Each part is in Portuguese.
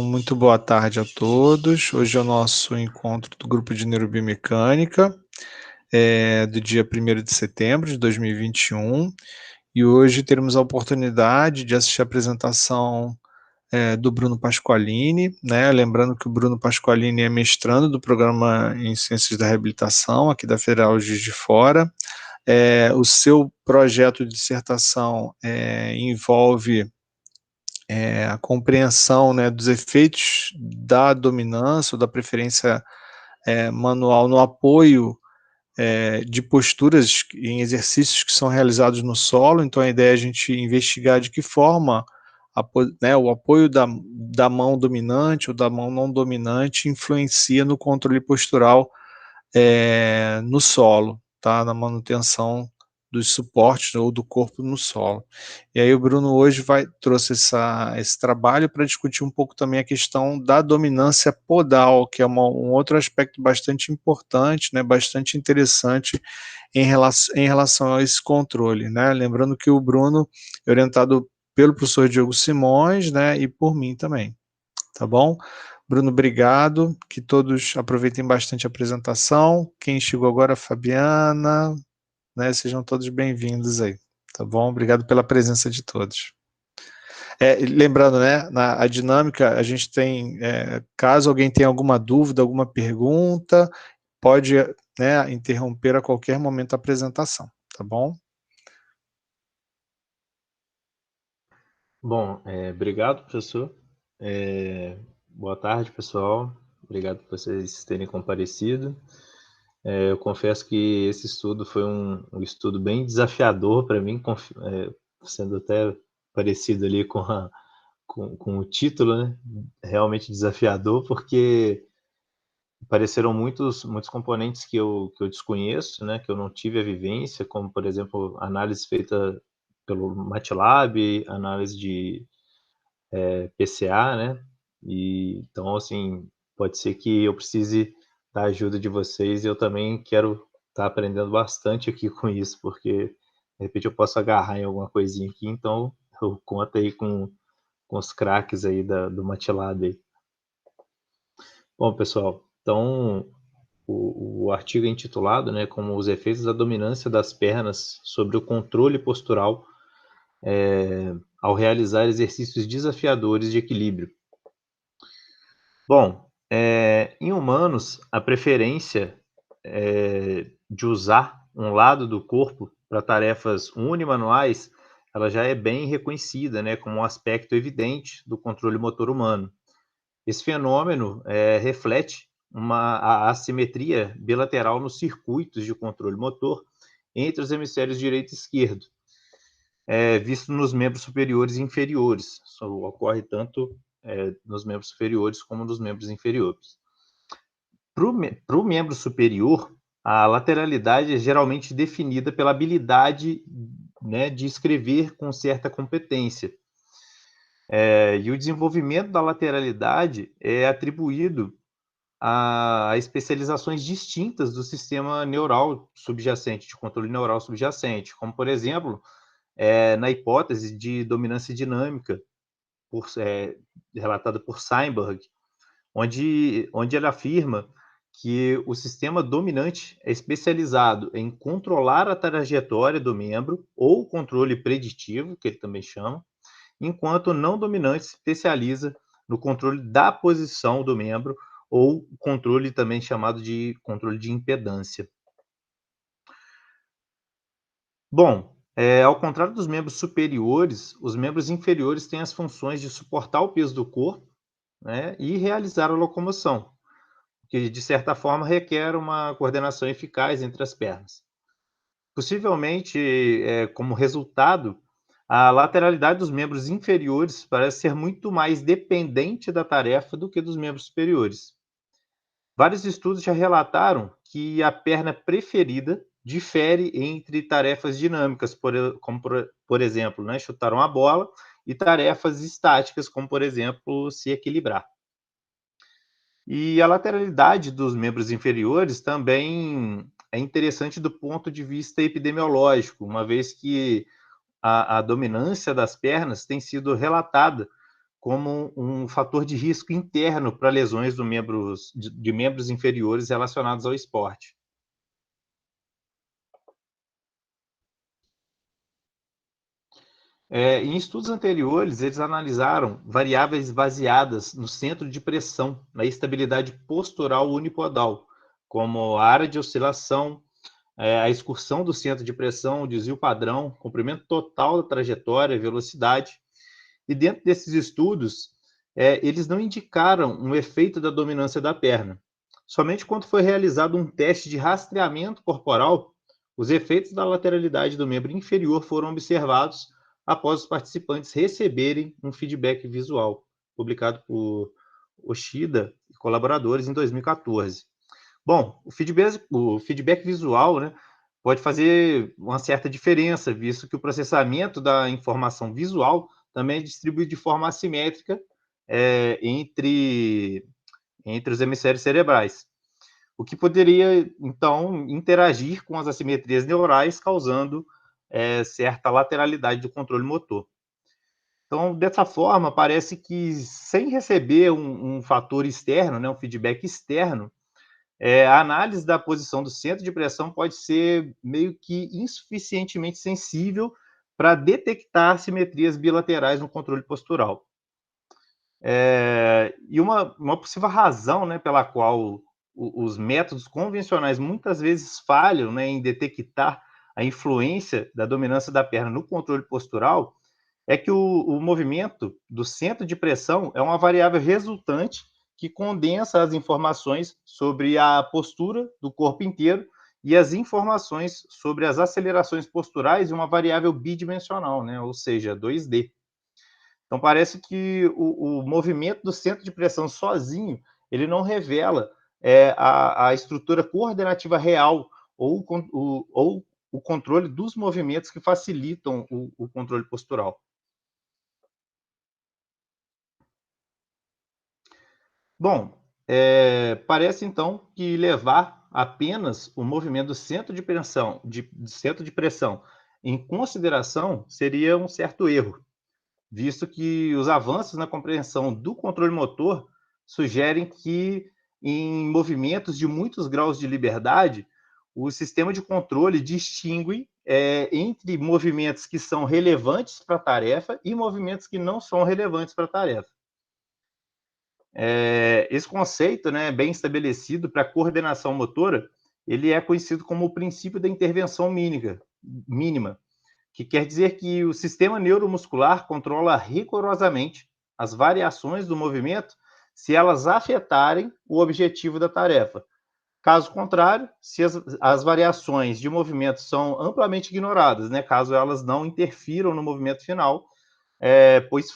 Muito boa tarde a todos. Hoje é o nosso encontro do grupo de neurobiomecânica, do dia 1º de setembro de 2021, e hoje teremos a oportunidade de assistir a apresentação do Bruno Pasqualini, né? Lembrando que o Bruno Pasqualini é mestrando do programa em Ciências da Reabilitação aqui da Federal de Juiz de Fora. O seu projeto de dissertação envolve a compreensão, né, dos efeitos da dominância ou da preferência manual no apoio de posturas em exercícios que são realizados no solo. Então a ideia é a gente investigar de que forma né, o apoio da mão dominante ou da mão não dominante influencia no controle postural no solo, tá? Na manutenção dos suportes ou do corpo no solo. E aí o Bruno hoje trouxe esse trabalho para discutir um pouco também a questão da dominância podal, que é um outro aspecto bastante importante, né, bastante interessante em relação a esse controle, né? Lembrando que o Bruno é orientado pelo professor Diogo Simões, né, e por mim também, tá bom? Bruno, obrigado, que todos aproveitem bastante a apresentação. Quem chegou agora, Fabiana, né, sejam todos bem-vindos aí, tá bom? Obrigado pela presença de todos. Lembrando, né, a dinâmica, a gente tem, caso alguém tenha alguma dúvida, alguma pergunta, pode, né, interromper a qualquer momento a apresentação, tá bom? Bom, obrigado, professor. Boa tarde, pessoal. Obrigado por vocês terem comparecido. Eu confesso que esse estudo foi um estudo bem desafiador para mim, sendo até parecido ali com o título, né? Realmente desafiador, porque apareceram muitos componentes que eu desconheço, né? Que eu não tive a vivência, como, por exemplo, análise feita pelo MATLAB, análise de PCA, né? E então, assim, pode ser que eu precise da ajuda de vocês e eu também quero estar aprendendo bastante aqui com isso, porque de repente eu posso agarrar em alguma coisinha aqui, então eu conto aí com os craques aí do MATLAB aí. Bom, pessoal, então o artigo é intitulado, né, como os efeitos da dominância das pernas sobre o controle postural ao realizar exercícios desafiadores de equilíbrio. Bom, em humanos, a preferência de usar um lado do corpo para tarefas unimanuais, ela já é bem reconhecida, né, como um aspecto evidente do controle motor humano. Esse fenômeno reflete a assimetria bilateral nos circuitos de controle motor entre os hemisférios direito e esquerdo, visto nos membros superiores e inferiores. Isso ocorre tanto nos membros superiores como nos membros inferiores. Para o membro superior, a lateralidade é geralmente definida pela habilidade, né, de escrever com certa competência. E o desenvolvimento da lateralidade é atribuído a especializações distintas do sistema neural subjacente, de controle neural subjacente, como, por exemplo, na hipótese de dominância dinâmica, relatada por Seinberg, onde ele afirma que o sistema dominante é especializado em controlar a trajetória do membro, ou controle preditivo, que ele também chama, enquanto o não dominante se especializa no controle da posição do membro, ou controle também chamado de controle de impedância. Bom, ao contrário dos membros superiores, os membros inferiores têm as funções de suportar o peso do corpo, né, e realizar a locomoção, que de certa forma requer uma coordenação eficaz entre as pernas. Possivelmente, como resultado, a lateralidade dos membros inferiores parece ser muito mais dependente da tarefa do que dos membros superiores. Vários estudos já relataram que a perna preferida difere entre tarefas dinâmicas, como por exemplo, né, chutar uma bola, e tarefas estáticas, como por exemplo, se equilibrar. E a lateralidade dos membros inferiores também é interessante do ponto de vista epidemiológico, uma vez que a dominância das pernas tem sido relatada como um fator de risco interno para lesões de membros inferiores relacionados ao esporte. Em estudos anteriores, eles analisaram variáveis baseadas no centro de pressão, na estabilidade postural unipodal, como a área de oscilação, a excursão do centro de pressão, o desvio padrão, comprimento total da trajetória, velocidade. E dentro desses estudos, eles não indicaram um efeito da dominância da perna. Somente quando foi realizado um teste de rastreamento corporal, os efeitos da lateralidade do membro inferior foram observados após os participantes receberem um feedback visual, publicado por Oshida e colaboradores em 2014. Bom, o feedback visual, né, pode fazer uma certa diferença, visto que o processamento da informação visual também é distribuído de forma assimétrica entre os hemisférios cerebrais, o que poderia, então, interagir com as assimetrias neurais, causando certa lateralidade do controle motor. Então, dessa forma, parece que sem receber um fator externo, né, um feedback externo, a análise da posição do centro de pressão pode ser meio que insuficientemente sensível para detectar simetrias bilaterais no controle postural. E uma possível razão, né, pela qual os métodos convencionais muitas vezes falham, né, em detectar a influência da dominância da perna no controle postural é que o movimento do centro de pressão é uma variável resultante que condensa as informações sobre a postura do corpo inteiro e as informações sobre as acelerações posturais em uma variável bidimensional, né, ou seja, 2D. Então, parece que o movimento do centro de pressão sozinho, ele não revela a estrutura coordenativa real ou o controle dos movimentos que facilitam o controle postural. Bom, parece então que levar apenas o movimento do centro de pressão em consideração seria um certo erro, visto que os avanços na compreensão do controle motor sugerem que, em movimentos de muitos graus de liberdade, o sistema de controle distingue entre movimentos que são relevantes para a tarefa e movimentos que não são relevantes para a tarefa. Esse conceito, né, bem estabelecido para coordenação motora, ele é conhecido como o princípio da intervenção mínima, que quer dizer que o sistema neuromuscular controla rigorosamente as variações do movimento se elas afetarem o objetivo da tarefa. Caso contrário, se as variações de movimento são amplamente ignoradas, né, caso elas não interfiram no movimento final, pois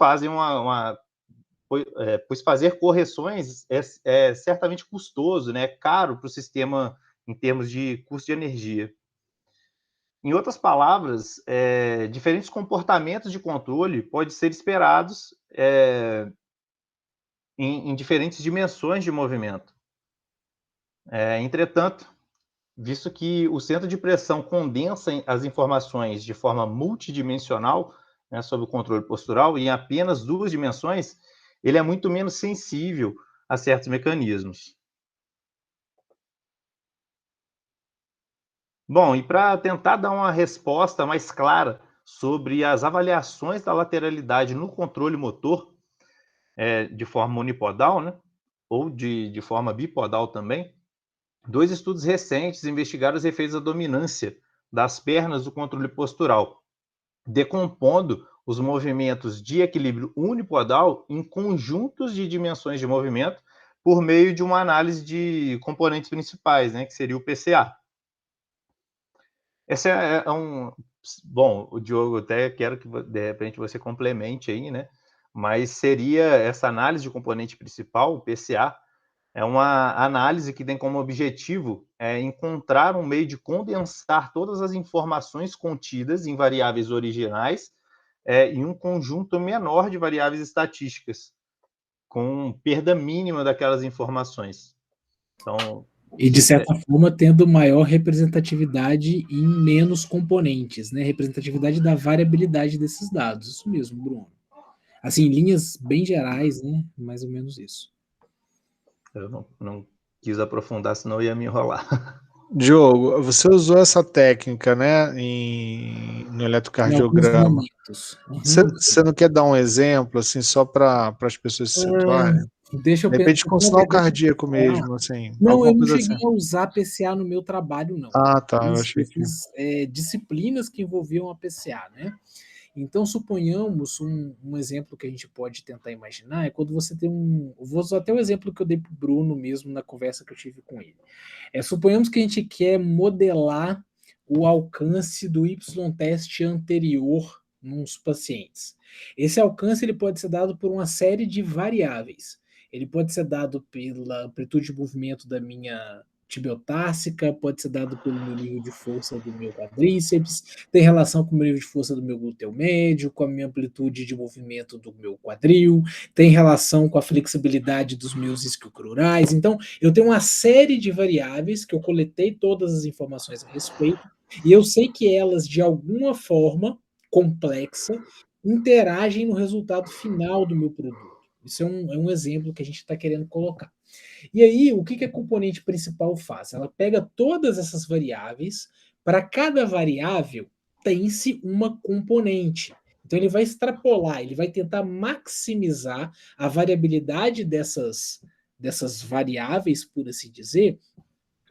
fazer correções é certamente custoso, né, caro para o sistema em termos de custo de energia. Em outras palavras, diferentes comportamentos de controle podem ser esperados em diferentes dimensões de movimento. Entretanto, visto que o centro de pressão condensa as informações de forma multidimensional, né, sobre o controle postural, em apenas 2 dimensões, ele é muito menos sensível a certos mecanismos. Bom, e para tentar dar uma resposta mais clara sobre as avaliações da lateralidade no controle motor, de forma unipodal, né, ou de forma bipodal também, 2 estudos recentes investigaram os efeitos da dominância das pernas do controle postural, decompondo os movimentos de equilíbrio unipodal em conjuntos de dimensões de movimento por meio de uma análise de componentes principais, né, que seria o PCA. Esse bom, o Diogo, até quero que de repente você complemente aí, né? Mas seria essa análise de componente principal, o PCA, é uma análise que tem como objetivo encontrar um meio de condensar todas as informações contidas em variáveis originais em um conjunto menor de variáveis estatísticas, com perda mínima daquelas informações. Então, e, de certa forma, tendo maior representatividade em menos componentes, né? Representatividade da variabilidade desses dados. Isso mesmo, Bruno. Assim, linhas bem gerais, né? Mais ou menos isso. Eu não quis aprofundar, senão eu ia me enrolar. Diogo, você usou essa técnica, né, no Em alguns eletrocardiograma. momentos. Você não quer dar um exemplo, assim, só para as pessoas se situarem? Deixa eu De pensar. repente, com sinal cardíaco mesmo, assim, Não, eu alguma não coisa cheguei assim. a usar PCA no meu trabalho, não. Ah, tá, eu Eu achei que... fiz disciplinas que envolviam a PCA, né? Então, suponhamos um exemplo que a gente pode tentar imaginar é quando você tem vou usar até o exemplo que eu dei para o Bruno mesmo na conversa que eu tive com ele. Suponhamos que a gente quer modelar o alcance do Y-teste anterior nos pacientes. Esse alcance ele pode ser dado por uma série de variáveis. Ele pode ser dado pela amplitude de movimento da minha tibiotássica, pode ser dado pelo meu nível de força do meu quadríceps, tem relação com o meu nível de força do meu glúteo médio, com a minha amplitude de movimento do meu quadril, tem relação com a flexibilidade dos meus isquiocrurais. Então, eu tenho uma série de variáveis que eu coletei todas as informações a respeito, e eu sei que elas, de alguma forma complexa, interagem no resultado final do meu produto. Isso é um exemplo que a gente está querendo colocar. E aí, o que a componente principal faz? Ela pega todas essas variáveis, para cada variável tem-se uma componente. Então, ele vai extrapolar, ele vai tentar maximizar a variabilidade dessas variáveis, por assim dizer,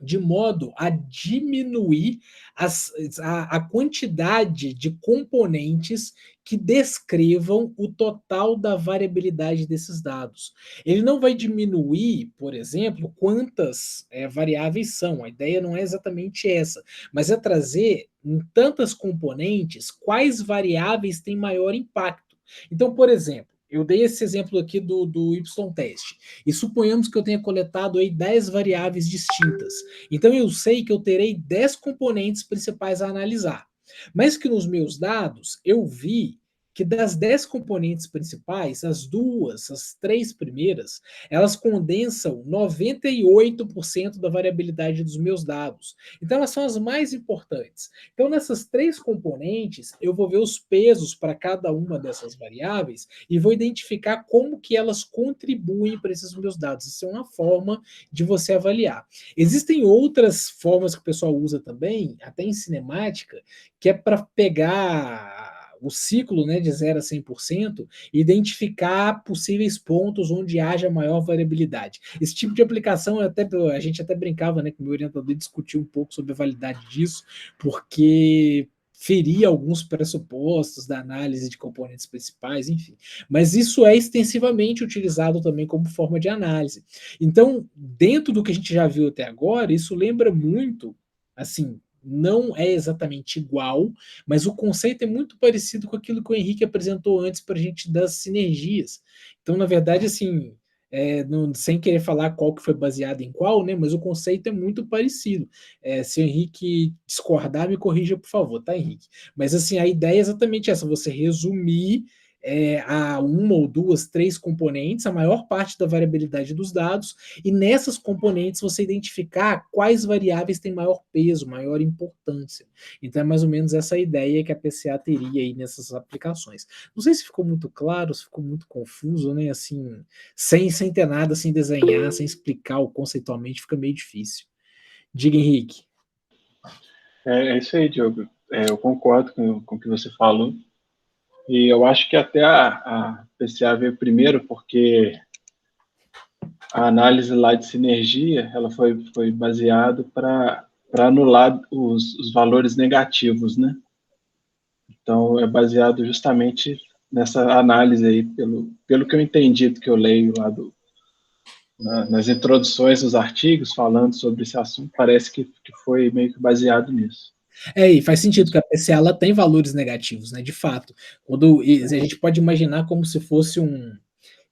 de modo a diminuir a quantidade de componentes que descrevam o total da variabilidade desses dados. Ele não vai diminuir, por exemplo, quantas variáveis são. A ideia não é exatamente essa, mas é trazer em tantas componentes quais variáveis têm maior impacto. Então, por exemplo, eu dei esse exemplo aqui do Y-teste, e suponhamos que eu tenha coletado aí 10 variáveis distintas. Então eu sei que eu terei 10 componentes principais a analisar. Mas que nos meus dados eu vi que das 10 componentes principais, as 3 primeiras, elas condensam 98% da variabilidade dos meus dados. Então elas são as mais importantes. Então nessas 3 componentes, eu vou ver os pesos para cada uma dessas variáveis e vou identificar como que elas contribuem para esses meus dados. Isso é uma forma de você avaliar. Existem outras formas que o pessoal usa também, até em cinemática, que é para pegar o ciclo, né, de 0 a 100%, e identificar possíveis pontos onde haja maior variabilidade. Esse tipo de aplicação, a gente até brincava, né, com o meu orientador, discutiu um pouco sobre a validade disso, porque feria alguns pressupostos da análise de componentes principais, enfim. Mas isso é extensivamente utilizado também como forma de análise. Então, dentro do que a gente já viu até agora, isso lembra muito, assim, não é exatamente igual, mas o conceito é muito parecido com aquilo que o Henrique apresentou antes para a gente das sinergias. Então, na verdade, assim, sem querer falar qual que foi baseado em qual, né? Mas o conceito é muito parecido. Se o Henrique discordar, me corrija, por favor, tá, Henrique? Mas assim, a ideia é exatamente essa: você resumir a uma ou duas, três componentes, a maior parte da variabilidade dos dados, e nessas componentes você identificar quais variáveis têm maior peso, maior importância. Então é mais ou menos essa ideia que a PCA teria aí nessas aplicações. Não sei se ficou muito claro, se ficou muito confuso, né? Assim, sem ter nada, sem desenhar, sem explicar conceitualmente, fica meio difícil. Diga, Henrique. É isso aí, Diogo. Eu concordo com o que você falou. E eu acho que até a PCA veio primeiro, porque a análise lá de sinergia ela foi baseada para anular os valores negativos, né? Então, é baseado justamente nessa análise aí, pelo que eu entendi do que eu leio lá nas introduções dos artigos falando sobre esse assunto, parece que foi meio que baseado nisso. E faz sentido que a PCA ela tem valores negativos, né? De fato. A gente pode imaginar como se fosse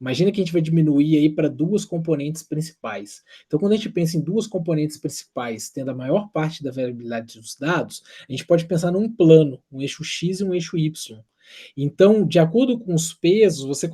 Imagina que a gente vai diminuir aí para duas componentes principais. Então, quando a gente pensa em duas componentes principais, tendo a maior parte da variabilidade dos dados, a gente pode pensar num plano, um eixo X e um eixo Y. Então, de acordo com os pesos, você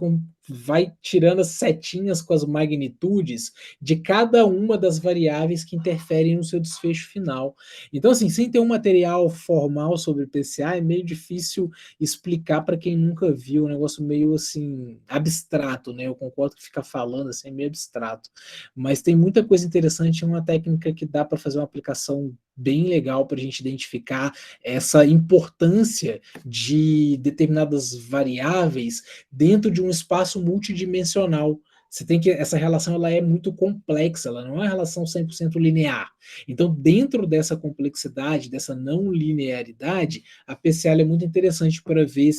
vai tirando as setinhas com as magnitudes de cada uma das variáveis que interferem no seu desfecho final. Então, assim, sem ter um material formal sobre PCA, é meio difícil explicar para quem nunca viu, um negócio meio, assim, abstrato, né? Eu concordo que ficar falando, assim, é meio abstrato. Mas tem muita coisa interessante, uma técnica que dá para fazer uma aplicação bem legal para a gente identificar essa importância de determinadas variáveis dentro de um espaço multidimensional. Você tem que essa relação ela é muito complexa, ela não é uma relação 100% linear. Então, dentro dessa complexidade, dessa não linearidade, a PCA é muito interessante para ver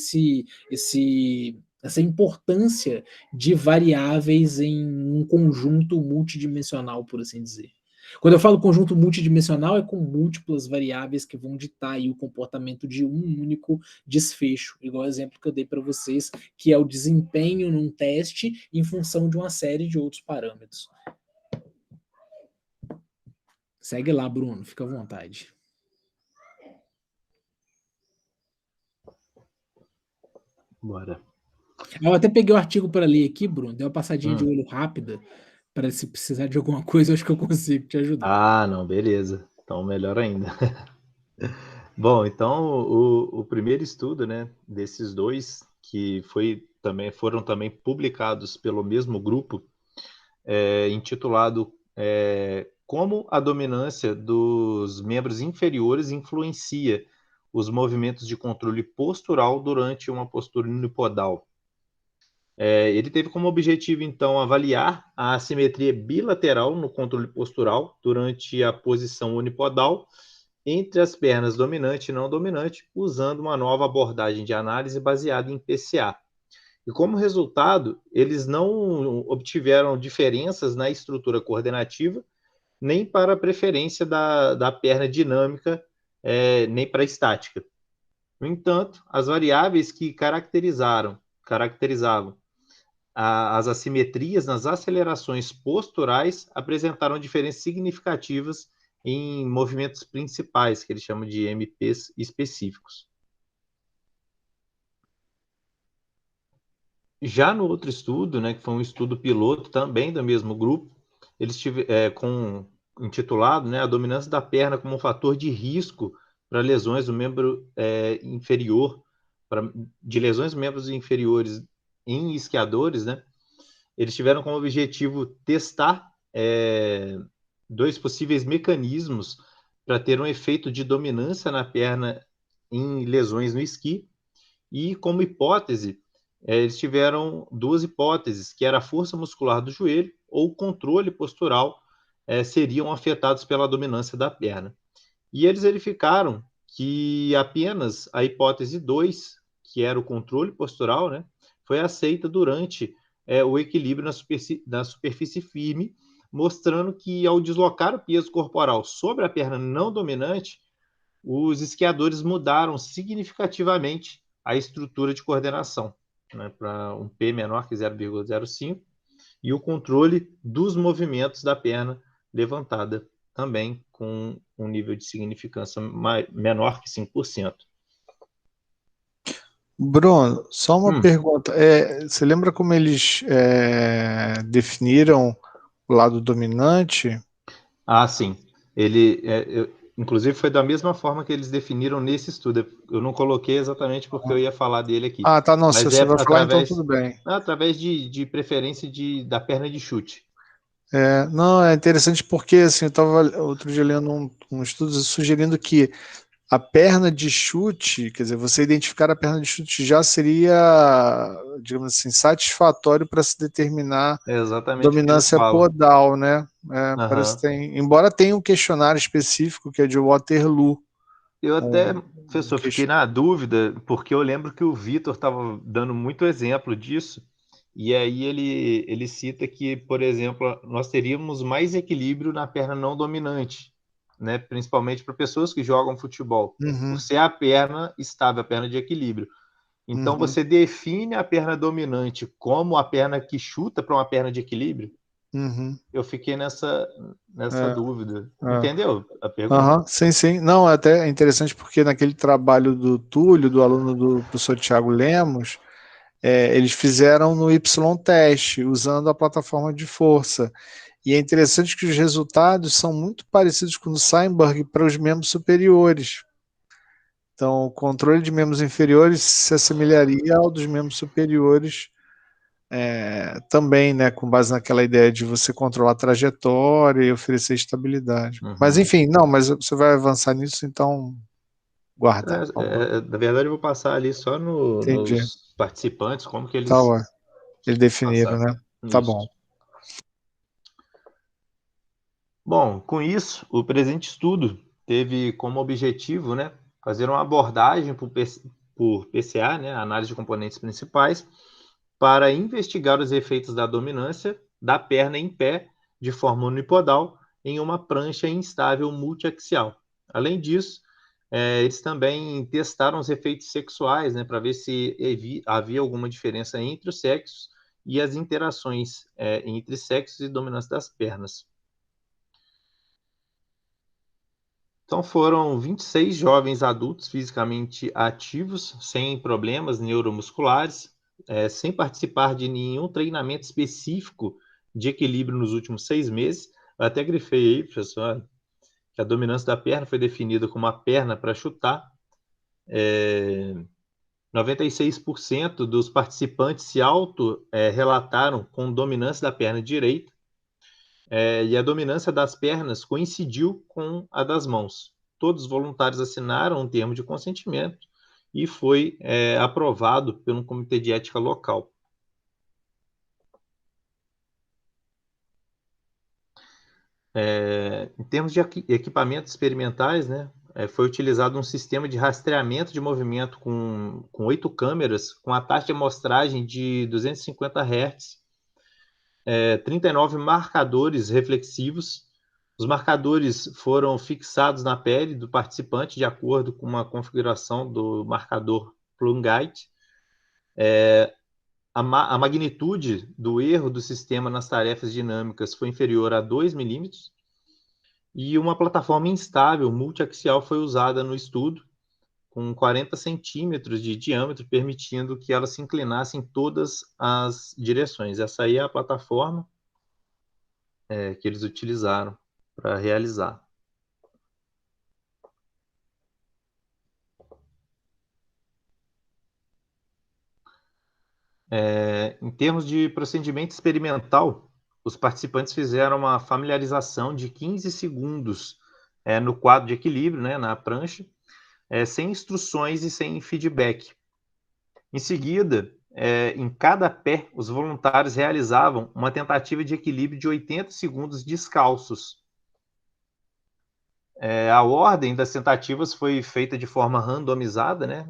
essa importância de variáveis em um conjunto multidimensional, por assim dizer. Quando eu falo conjunto multidimensional, é com múltiplas variáveis que vão ditar aí o comportamento de um único desfecho, igual o exemplo que eu dei para vocês, que é o desempenho num teste em função de uma série de outros parâmetros. Segue lá, Bruno, fica à vontade. Bora. Eu até peguei o artigo para ler aqui, Bruno, dei uma passadinha de olho rápida, para se precisar de alguma coisa, eu acho que eu consigo te ajudar. Ah, não, beleza. Então, melhor ainda. Bom, então o primeiro estudo, né, desses dois, que foram também publicados pelo mesmo grupo, intitulado Como a dominância dos membros inferiores influencia os movimentos de controle postural durante uma postura unipodal. Ele teve como objetivo, então, avaliar a assimetria bilateral no controle postural durante a posição unipodal entre as pernas dominante e não dominante, usando uma nova abordagem de análise baseada em PCA. E como resultado, eles não obtiveram diferenças na estrutura coordenativa, nem para a preferência da perna dinâmica, nem para a estática. No entanto, as variáveis que caracterizavam as assimetrias nas acelerações posturais apresentaram diferenças significativas em movimentos principais, que eles chamam de MPs específicos. Já no outro estudo, né, que foi um estudo piloto também do mesmo grupo, eles intitulado, né, a dominância da perna como um fator de risco para lesões do membro inferior, de lesões dos membros inferiores em esquiadores, né? Eles tiveram como objetivo testar dois possíveis mecanismos para ter um efeito de dominância na perna em lesões no esqui, e como hipótese, eles tiveram duas hipóteses, que era a força muscular do joelho ou o controle postural seriam afetados pela dominância da perna. E eles verificaram que apenas a hipótese 2, que era o controle postural, né, foi aceita durante o equilíbrio na superfície firme, mostrando que ao deslocar o peso corporal sobre a perna não dominante, os esquiadores mudaram significativamente a estrutura de coordenação, né, para um P menor que 0,05, e o controle dos movimentos da perna levantada também com um nível de significância menor que 5%. Bruno, só uma pergunta. Você lembra como eles definiram o lado dominante? Ah, sim. Inclusive, foi da mesma forma que eles definiram nesse estudo. Eu não coloquei exatamente porque eu ia falar dele aqui. Ah, tá, não. Se você vai falar, então tudo bem. Através de preferência da perna de chute. Não, é interessante porque assim, eu estava outro dia lendo um estudo sugerindo que a perna de chute, quer dizer, você identificar a perna de chute já seria, digamos assim, satisfatório para se determinar dominância podal, né? Parece que tem, embora tenha um questionário específico que é de Waterloo. Eu até, professor, fiquei na dúvida, porque eu lembro que o Vitor estava dando muito exemplo disso, e aí ele cita que, por exemplo, nós teríamos mais equilíbrio na perna não dominante, né? Principalmente para pessoas que jogam futebol, por ser a perna estável, a perna de equilíbrio. Então, você define a perna dominante como a perna que chuta para uma perna de equilíbrio? Eu fiquei nessa dúvida. Entendeu a pergunta? Sim. Não, até é interessante porque naquele trabalho do Túlio, do aluno do professor Tiago Lemos, eles fizeram no Y-teste, usando a plataforma de força. E é interessante que os resultados são muito parecidos com o do Steinberg para os membros superiores. Então, o controle de membros inferiores se assemelharia ao dos membros superiores também, né, com base naquela ideia de você controlar a trajetória e oferecer estabilidade. Mas, enfim, mas você vai avançar nisso, então guarda. Na verdade, eu vou passar ali só nos participantes, como que eles... Eles definiram, né? Tá bom. Bom, com isso, o presente estudo teve como objetivo, né, fazer uma abordagem por PCA, né, análise de componentes principais, para investigar os efeitos da dominância da perna em pé de forma unipodal em uma prancha instável multiaxial. Além disso, eles também testaram os efeitos sexuais, né, para ver se havia alguma diferença entre os sexos e as interações entre sexos e dominância das pernas. Então, foram 26 jovens adultos fisicamente ativos, sem problemas neuromusculares, sem participar de nenhum treinamento específico de equilíbrio nos últimos 6 meses. Eu até grifei aí, professor, que a dominância da perna foi definida como a perna para chutar. 96% dos participantes se auto-relataram com dominância da perna direita, e a dominância das pernas coincidiu com a das mãos. Todos os voluntários assinaram um termo de consentimento e foi aprovado pelo comitê de ética local. Em termos de equipamentos experimentais, né, foi utilizado um sistema de rastreamento de movimento com 8 câmeras, com a taxa de amostragem de 250 Hz, 39 marcadores reflexivos. Os marcadores foram fixados na pele do participante de acordo com uma configuração do marcador Plungite. A magnitude do erro do sistema nas tarefas dinâmicas foi inferior a 2 milímetros, e uma plataforma instável multiaxial foi usada no estudo, com 40 centímetros de diâmetro, permitindo que ela se inclinasse em todas as direções. Essa aí é a plataforma que eles utilizaram para realizar. Em termos de procedimento experimental, os participantes fizeram uma familiarização de 15 segundos no quadro de equilíbrio, né, na prancha, sem instruções e sem feedback. Em seguida, em cada pé, os voluntários realizavam uma tentativa de equilíbrio de 80 segundos descalços. A ordem das tentativas foi feita de forma randomizada, né?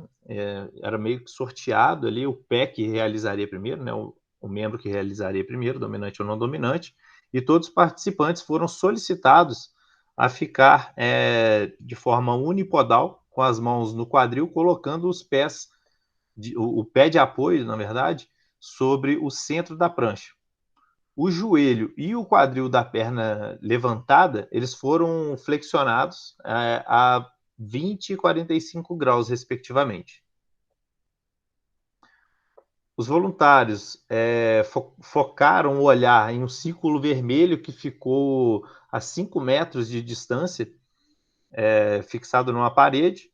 Era meio que sorteado ali o pé que realizaria primeiro, né? O membro que realizaria primeiro, dominante ou não dominante, e todos os participantes foram solicitados a ficar de forma unipodal, com as mãos no quadril, colocando os pés, o pé de apoio, na verdade, sobre o centro da prancha. O joelho e o quadril da perna levantada, eles foram flexionados a 20 e 45 graus, respectivamente. Os voluntários focaram o olhar em um círculo vermelho que ficou a 5 metros de distância, fixado numa parede.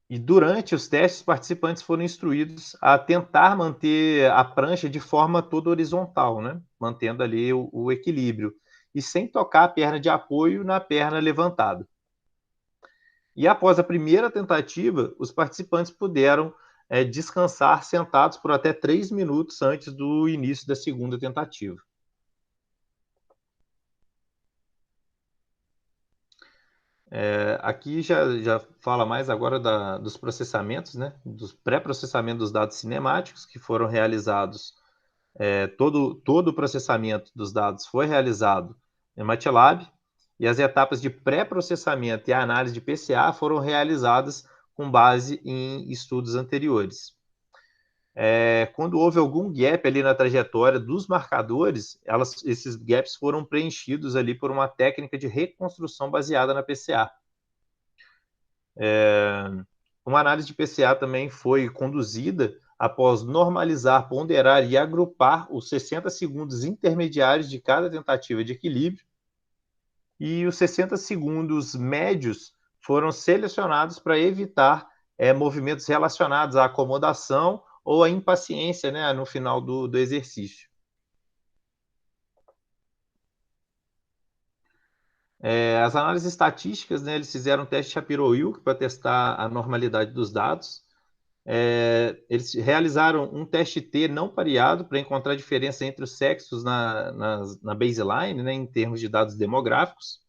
E durante os testes, os participantes foram instruídos a tentar manter a prancha de forma toda horizontal, né? Mantendo ali o equilíbrio, e sem tocar a perna de apoio na perna levantada. E após a primeira tentativa, os participantes puderam descansar sentados por até 3 minutos antes do início da segunda tentativa. Aqui já fala mais agora dos processamentos, né? Dos pré-processamento dos dados cinemáticos que foram realizados. Todo o processamento dos dados foi realizado em MATLAB, e as etapas de pré-processamento e a análise de PCA foram realizadas com base em estudos anteriores. Quando houve algum gap ali na trajetória dos marcadores, esses gaps foram preenchidos ali por uma técnica de reconstrução baseada na PCA. Uma análise de PCA também foi conduzida após normalizar, ponderar e agrupar os 60 segundos intermediários de cada tentativa de equilíbrio, e os 60 segundos médios foram selecionados para evitar movimentos relacionados à acomodação ou à impaciência, né, no final do exercício. As análises estatísticas, né, eles fizeram um teste Shapiro-Wilk para testar a normalidade dos dados. Eles realizaram um teste T não pareado para encontrar diferença entre os sexos na baseline, né, em termos de dados demográficos.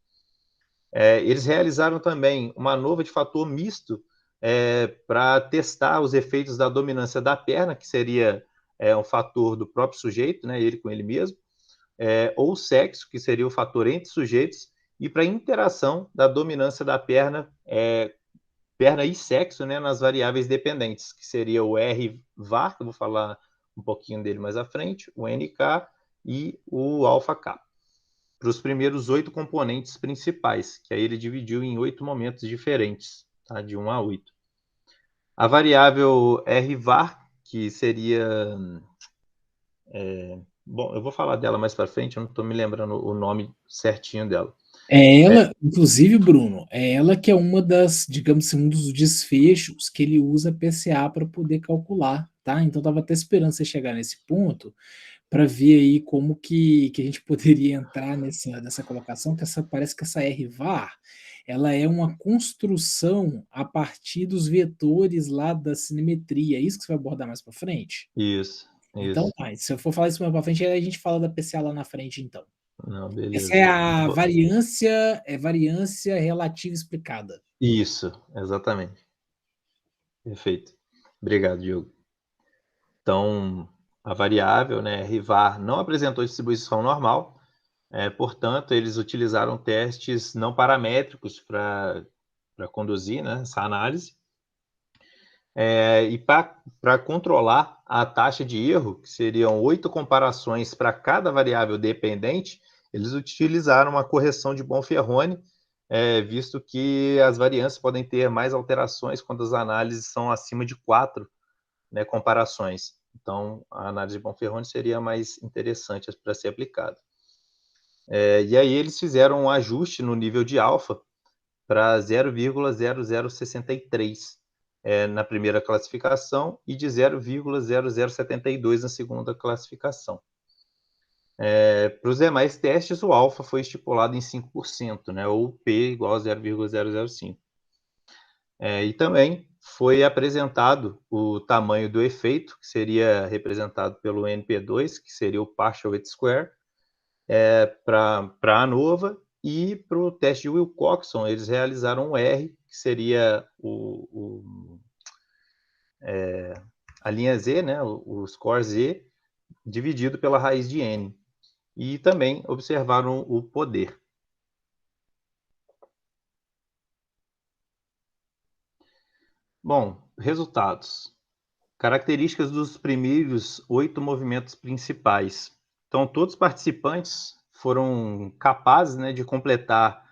Eles realizaram também uma ANOVA de fator misto para testar os efeitos da dominância da perna, que seria um fator do próprio sujeito, né, ele com ele mesmo, ou sexo, que seria o fator entre sujeitos, e para interação da dominância da perna e sexo, né, nas variáveis dependentes, que seria o R-var, que eu vou falar um pouquinho dele mais à frente, o NK e o alfa-K, para os primeiros 8 componentes principais, que aí ele dividiu em 8 momentos diferentes, tá, de 1 a 8. A variável R-var, que seria... bom, eu vou falar dela mais para frente, eu não estou me lembrando o nome certinho dela. Ela, inclusive, Bruno, é ela que é uma das, digamos assim, um dos desfechos que ele usa PCA para poder calcular, tá? Então, eu estava até esperando você chegar nesse ponto para ver aí como que a gente poderia entrar nessa colocação, que parece que essa R-var, ela é uma construção a partir dos vetores lá da cinemetria. É isso que você vai abordar mais para frente? Isso. Então, se eu for falar isso mais para frente, aí a gente fala da PCA lá na frente, então. Não, beleza. Essa é a variância relativa explicada. Isso, exatamente. Perfeito. Obrigado, Diogo. Então, a variável, né, R-var, não apresentou distribuição normal, portanto, eles utilizaram testes não paramétricos para conduzir, né, essa análise. E para controlar a taxa de erro, que seriam 8 comparações para cada variável dependente, eles utilizaram uma correção de Bonferroni, visto que as variâncias podem ter mais alterações quando as análises são acima de 4, né, comparações. Então, a análise de Bonferroni seria mais interessante para ser aplicada. E aí eles fizeram um ajuste no nível de alfa para 0,0063 na primeira classificação e de 0,0072 na segunda classificação. Para os demais testes, o alfa foi estipulado em 5%, né, ou P igual a 0,005. E também foi apresentado o tamanho do efeito, que seria representado pelo NP2, que seria o partial weight square, para a ANOVA, e para o teste de Wilcoxon, eles realizaram um R, que seria a linha Z, né, o score Z, dividido pela raiz de N. E também observaram o poder. Bom, resultados. Características dos primeiros 8 movimentos principais. Então, todos os participantes foram capazes, né, de completar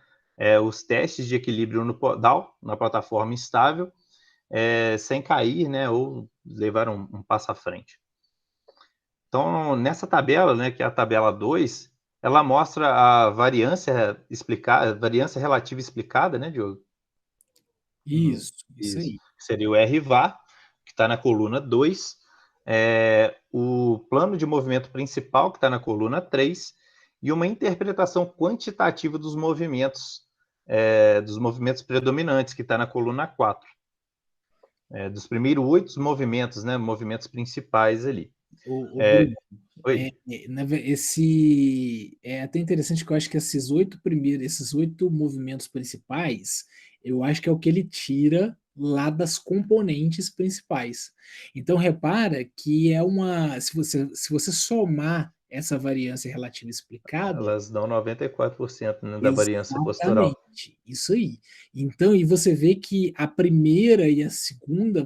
os testes de equilíbrio no podal, na plataforma estável, sem cair, né, ou levar um passo à frente. Então, nessa tabela, né, que é a tabela 2, ela mostra a variância relativa explicada, né, Diogo? Isso aí. Seria o R-var, que está na coluna 2, o plano de movimento principal, que está na coluna 3, e uma interpretação quantitativa dos movimentos predominantes, que está na coluna 4. Dos primeiros 8 movimentos, né, movimentos principais ali. Bruno, é até interessante que eu acho que esses 8 movimentos principais, eu acho que é o que ele tira lá das componentes principais. Então repara que se você somar essa variância relativa explicada, elas dão 94%, né, da variância postural. Exatamente, isso aí. Então, e você vê que a primeira e a segunda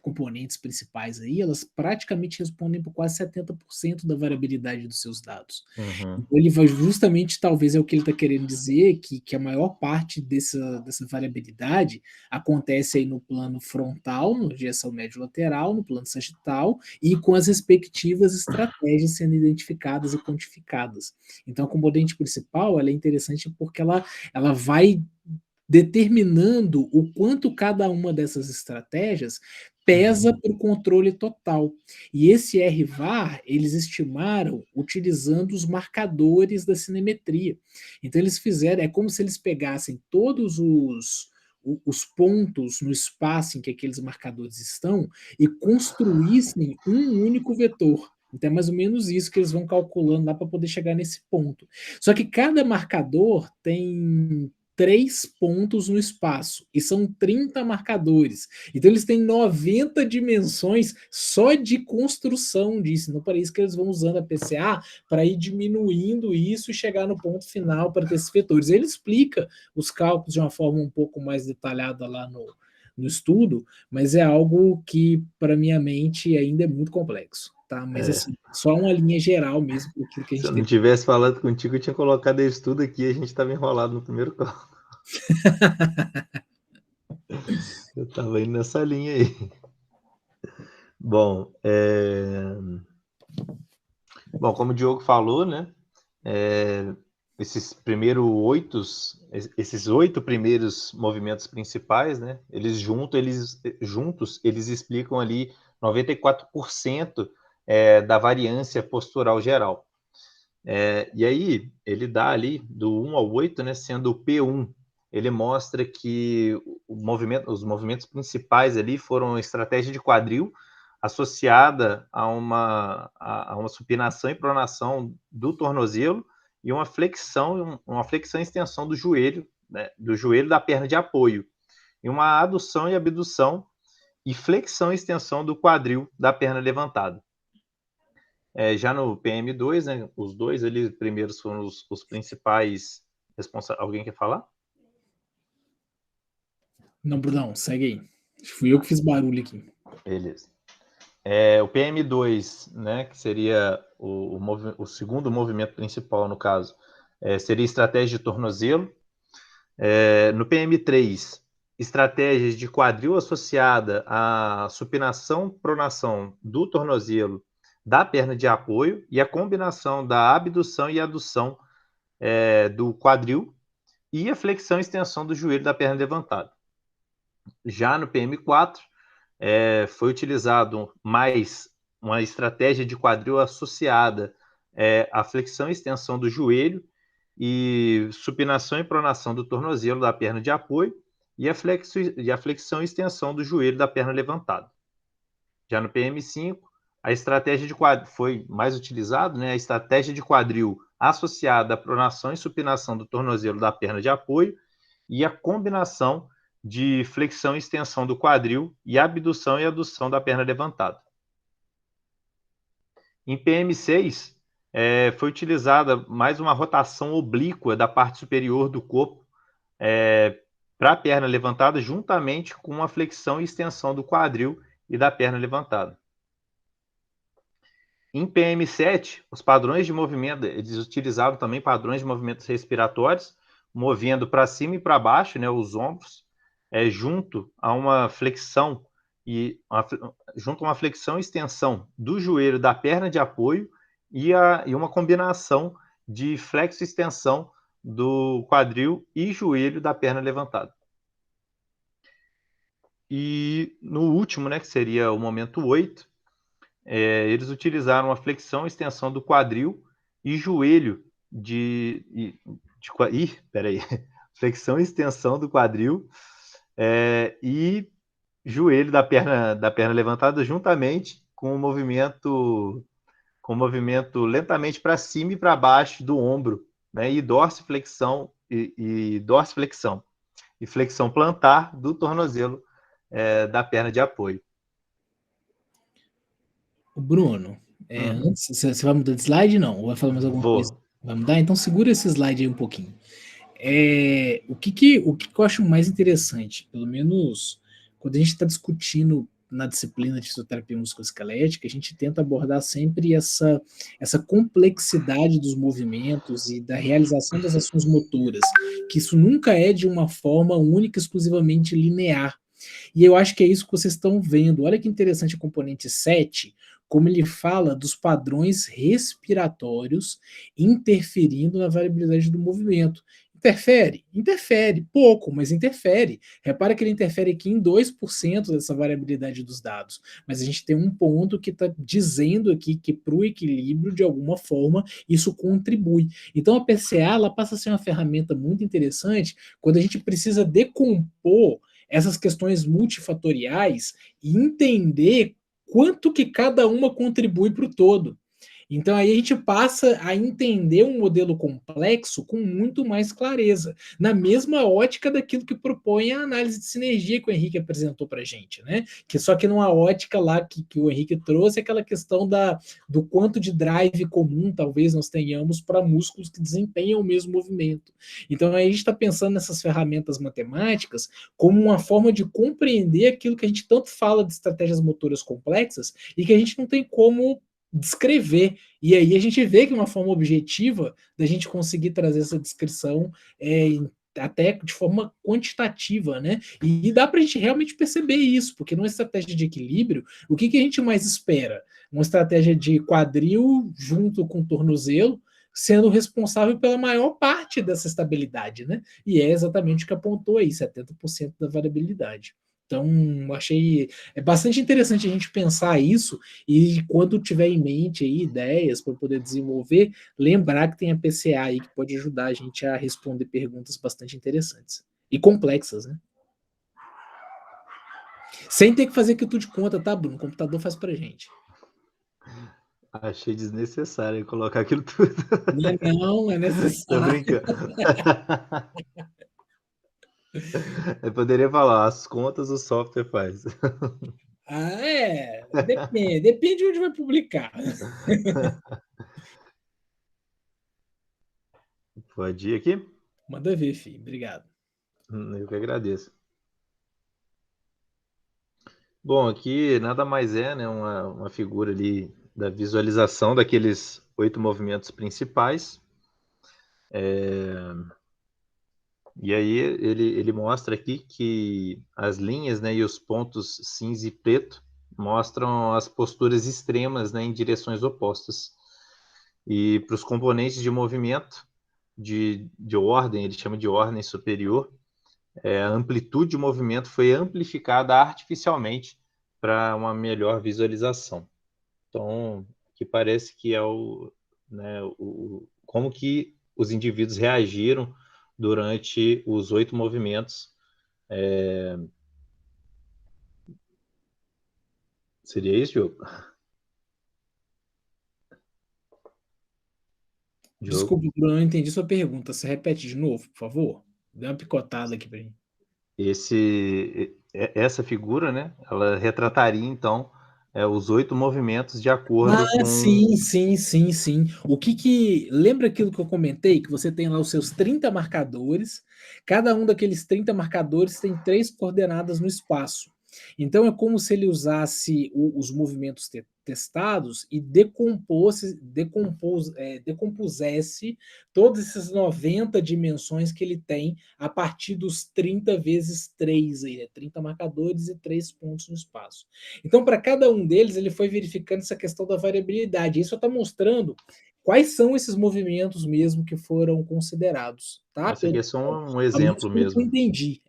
componentes principais aí, elas praticamente respondem por quase 70% da variabilidade dos seus dados. Uhum. Então, ele vai justamente, talvez é o que ele está querendo dizer, que a maior parte dessa variabilidade acontece aí no plano frontal, no direção médio-lateral, no plano sagital, e com as respectivas estratégias sendo identificadas e quantificadas. Então, a componente principal, ela é interessante porque ela vai determinando o quanto cada uma dessas estratégias pesa para o controle total. E esse RVAR, eles estimaram utilizando os marcadores da cinemetria. Então, eles fizeram, é como se eles pegassem todos os pontos no espaço em que aqueles marcadores estão e construíssem um único vetor. Então é mais ou menos isso que eles vão calculando lá para poder chegar nesse ponto. Só que cada marcador tem 3 pontos no espaço, e são 30 marcadores. Então eles têm 90 dimensões só de construção disso. Não para isso que eles vão usando a PCA para ir diminuindo isso e chegar no ponto final para ter esses vetores. Ele explica os cálculos de uma forma um pouco mais detalhada lá no estudo, mas é algo que, para minha mente, ainda é muito complexo. Tá? Mas assim, só uma linha geral mesmo. Que a gente Se eu não tivesse falado contigo, eu tinha colocado isso tudo aqui e a gente estava enrolado no primeiro cálculo. Eu estava indo nessa linha aí. Bom, como o Diogo falou, né? Esses 8 primeiros movimentos principais, né? Eles juntos explicam ali 94% da variância postural geral. E aí, ele dá ali do 1 ao 8, né, sendo o P1, ele mostra que os movimentos principais ali foram a estratégia de quadril associada a uma supinação e pronação do tornozelo e uma flexão e extensão do joelho, né, da perna de apoio, e uma adução e abdução e flexão e extensão do quadril da perna levantada. Já no PM2, né, os dois ali primeiros foram os principais responsáveis. Alguém quer falar? Não, Brunão, segue aí. Fui eu que fiz barulho aqui. Beleza. O PM2, né, que seria o segundo movimento principal, no caso, seria estratégia de tornozelo. No PM3, estratégias de quadril associada à supinação, pronação do tornozelo da perna de apoio e a combinação da abdução e adução do quadril e a flexão e extensão do joelho da perna levantada. Já no PM4, foi utilizado mais uma estratégia de quadril associada à flexão e extensão do joelho e supinação e pronação do tornozelo da perna de apoio e a flexão e extensão do joelho da perna levantada. Já no PM5, a estratégia de quadril foi mais utilizado, né, a estratégia de quadril associada à pronação e supinação do tornozelo da perna de apoio e a combinação de flexão e extensão do quadril e abdução e adução da perna levantada. Em PM6, foi utilizada mais uma rotação oblíqua da parte superior do corpo para a perna levantada, juntamente com uma flexão e extensão do quadril e da perna levantada. Em PM7, os padrões de movimento, eles utilizavam também padrões de movimentos respiratórios, movendo para cima e para baixo, né, os ombros, junto a uma flexão e extensão do joelho da perna de apoio e uma combinação de flexo e extensão do quadril e joelho da perna levantada. E no último, né, que seria o momento 8, eles utilizaram a flexão e extensão do quadril e joelho flexão e extensão do quadril e joelho da perna levantada, juntamente com o movimento lentamente para cima e para baixo do ombro, né, e dorsiflexão e flexão plantar do tornozelo da perna de apoio. Bruno, antes, você vai mudar de slide, não? Ou vai falar mais alguma coisa? Vai mudar? Então segura esse slide aí um pouquinho. O que eu acho mais interessante, pelo menos quando a gente está discutindo na disciplina de fisioterapia musculoesquelética, a gente tenta abordar sempre essa complexidade dos movimentos e da realização das ações motoras, que isso nunca é de uma forma única, exclusivamente linear. E eu acho que é isso que vocês estão vendo. Olha que interessante o componente 7, como ele fala dos padrões respiratórios interferindo na variabilidade do movimento. Interfere? Interfere, pouco, mas interfere. Repara que ele interfere aqui em 2% dessa variabilidade dos dados, mas a gente tem um ponto que está dizendo aqui que para o equilíbrio, de alguma forma, isso contribui. Então a PCA ela passa a ser uma ferramenta muito interessante quando a gente precisa decompor essas questões multifatoriais e entender quanto que cada uma contribui para o todo. Então aí a gente passa a entender um modelo complexo com muito mais clareza, na mesma ótica daquilo que propõe a análise de sinergia que o Henrique apresentou para a gente, né? Só que numa ótica lá que o Henrique trouxe, aquela questão do quanto de drive comum talvez nós tenhamos para músculos que desempenham o mesmo movimento. Então aí a gente está pensando nessas ferramentas matemáticas como uma forma de compreender aquilo que a gente tanto fala de estratégias motoras complexas e que a gente não tem como descrever. E aí a gente vê que uma forma objetiva da gente conseguir trazer essa descrição até de forma quantitativa, né? E dá para a gente realmente perceber isso, porque numa estratégia de equilíbrio, o que a gente mais espera? Uma estratégia de quadril junto com tornozelo, sendo responsável pela maior parte dessa estabilidade, né? E é exatamente o que apontou aí, 70% da variabilidade. Então, achei bastante interessante a gente pensar isso e quando tiver em mente aí ideias para poder desenvolver, lembrar que tem a PCA aí que pode ajudar a gente a responder perguntas bastante interessantes e complexas, né? Sem ter que fazer aquilo tudo de conta, tá, Bruno? O computador faz pra gente. Achei desnecessário colocar aquilo tudo. Não é necessário. Tô brincando. Eu poderia falar, as contas o software faz. Depende de onde vai publicar. Pode ir aqui? Manda ver, filho. Obrigado. Eu que agradeço. Bom, aqui nada mais é, né, uma figura ali da visualização daqueles 8 movimentos principais. E aí ele mostra aqui que as linhas, né, e os pontos cinza e preto mostram as posturas extremas, né, em direções opostas. E para os componentes de movimento de ordem, ele chama de ordem superior, a amplitude de movimento foi amplificada artificialmente para uma melhor visualização. Então, que parece que é como que os indivíduos reagiram durante os 8 movimentos. Seria isso, Diogo? Desculpa, Bruno, eu não entendi sua pergunta. Você repete de novo, por favor? Dê uma picotada aqui para mim. Essa figura, né? Ela retrataria, então, os 8 movimentos de acordo com... Sim. Lembra aquilo que eu comentei? Que você tem lá os seus 30 marcadores, cada um daqueles 30 marcadores tem 3 coordenadas no espaço. Então é como se ele usasse os movimentos testados e decompusesse todas essas 90 dimensões que ele tem a partir dos 30 vezes 3, aí, 30 marcadores e 3 pontos no espaço. Então, para cada um deles, ele foi verificando essa questão da variabilidade. Isso está mostrando quais são esses movimentos mesmo que foram considerados. Tá? Esse aqui é só um exemplo mesmo. Eu entendi.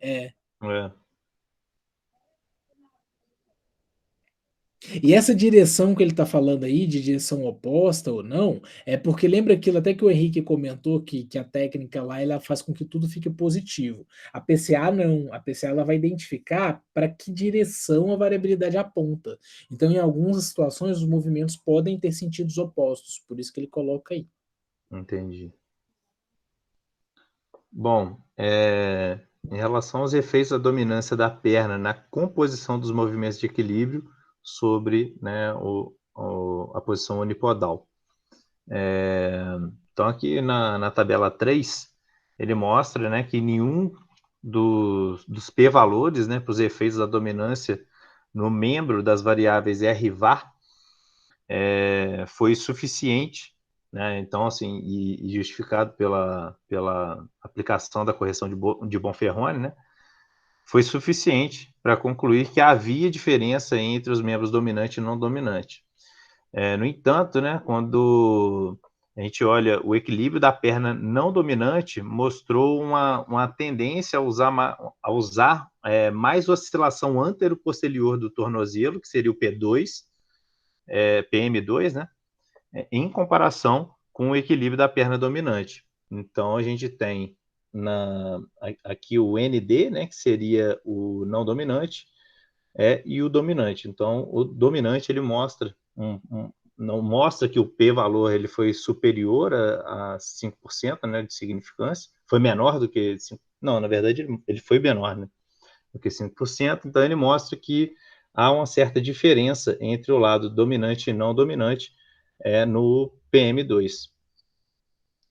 E essa direção que ele está falando aí, de direção oposta ou não, é porque lembra aquilo até que o Henrique comentou que a técnica lá ela faz com que tudo fique positivo. A PCA não, a PCA ela vai identificar para que direção a variabilidade aponta. Então, em algumas situações, os movimentos podem ter sentidos opostos, por isso que ele coloca aí. Entendi. Bom, em relação aos efeitos da dominância da perna na composição dos movimentos de equilíbrio, sobre, né, a posição unipodal. Então, aqui na tabela 3, ele mostra, né, que nenhum dos P-valores, né, para os efeitos da dominância no membro das variáveis R-var foi suficiente, né? Então, assim, e justificado pela aplicação da correção de Bonferroni, né? Foi suficiente para concluir que havia diferença entre os membros dominante e não dominante. No entanto, né, quando a gente olha o equilíbrio da perna não dominante, mostrou uma tendência a usar mais oscilação antero-posterior do tornozelo, que seria o P2, PM2, né, em comparação com o equilíbrio da perna dominante. Então, a gente tem aqui o ND, né, que seria o não dominante, e o dominante. Então, o dominante ele mostra não mostra que o p-valor ele foi superior a 5%, né, de significância, foi menor do que 5%, não, na verdade ele foi menor, né, do que 5%, então ele mostra que há uma certa diferença entre o lado dominante e não dominante no PM2.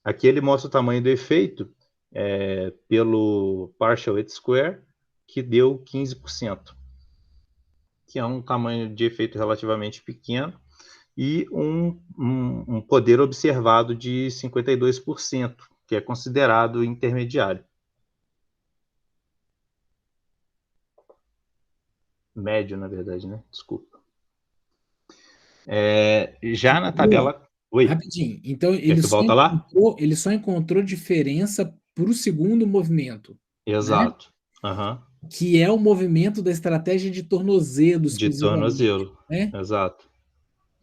Aqui ele mostra o tamanho do efeito pelo partial weight square, que deu 15%. Que é um tamanho de efeito relativamente pequeno, e um poder observado de 52%, que é considerado intermediário. Médio, na verdade, né? Desculpa. Já na tabela... Oi. Rapidinho. Então, ele só encontrou diferença para o segundo movimento. Exato. Né? Uhum. Que é o movimento da estratégia de tornozelo. De tornozelo, né? Exato.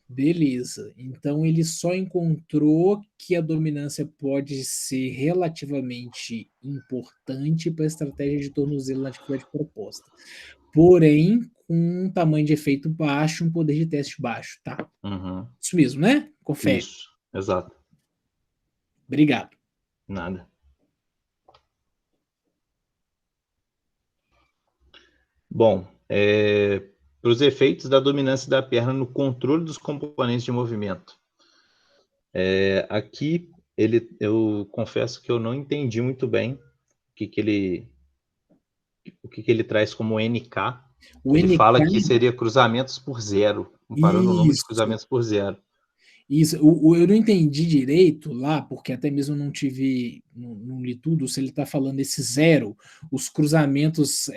Beleza. Então, ele só encontrou que a dominância pode ser relativamente importante para a estratégia de tornozelo na atividade proposta. Porém, com um tamanho de efeito baixo, um poder de teste baixo, tá? Uhum. Isso mesmo, né? Confere. Isso, exato. Obrigado. Nada. Bom, para os efeitos da dominância da perna no controle dos componentes de movimento. Aqui, eu confesso que eu não entendi muito bem o que ele traz como NK. Ele fala que seria cruzamentos por zero, comparando o número de cruzamentos por zero. Isso, eu não entendi direito lá, porque até mesmo não li tudo, se ele está falando esse zero, os cruzamentos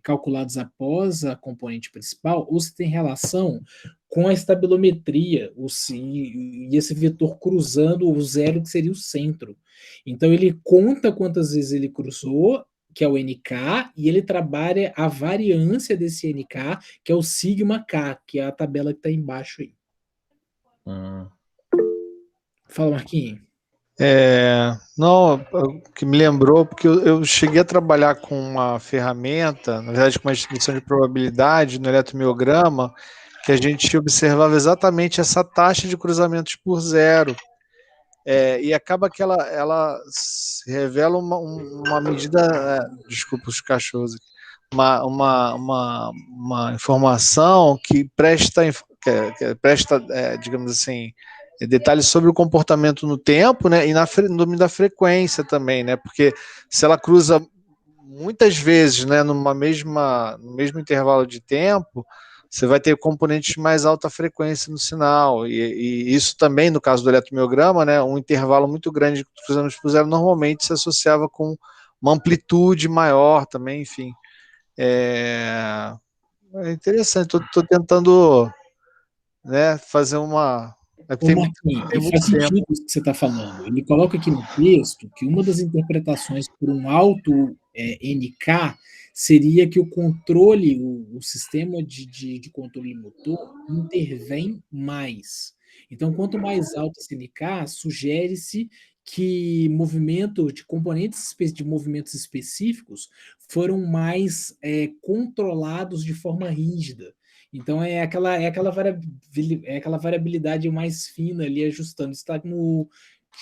calculados após a componente principal, ou se tem relação com a estabilometria, e esse vetor cruzando o zero, que seria o centro. Então ele conta quantas vezes ele cruzou, que é o NK, e ele trabalha a variância desse NK, que é o sigma K, que é a tabela que está embaixo aí. Fala, Marquinhos. Não, que me lembrou, porque eu cheguei a trabalhar com uma ferramenta, na verdade com uma distribuição de probabilidade no eletromiograma, que a gente observava exatamente essa taxa de cruzamentos por zero. E acaba que ela revela uma medida, desculpa os cachorros aqui, uma informação que presta digamos assim, detalhes sobre o comportamento no tempo, né, e no domínio da frequência também, né, porque se ela cruza muitas vezes, né, no mesmo intervalo de tempo, você vai ter componentes de mais alta frequência no sinal, e isso também, no caso do eletromiograma, né, um intervalo muito grande de cruzamentos por zero normalmente se associava com uma amplitude maior também, enfim. É interessante, estou tentando, né, fazer uma... faz sentido isso que você está falando. Ele coloca aqui no texto que uma das interpretações por um alto NK seria que o controle, o sistema de controle motor intervém mais. Então, quanto mais alto esse NK, sugere-se que componentes de movimentos específicos foram mais controlados de forma rígida. Então é aquela variabilidade mais fina ali ajustando. Está no...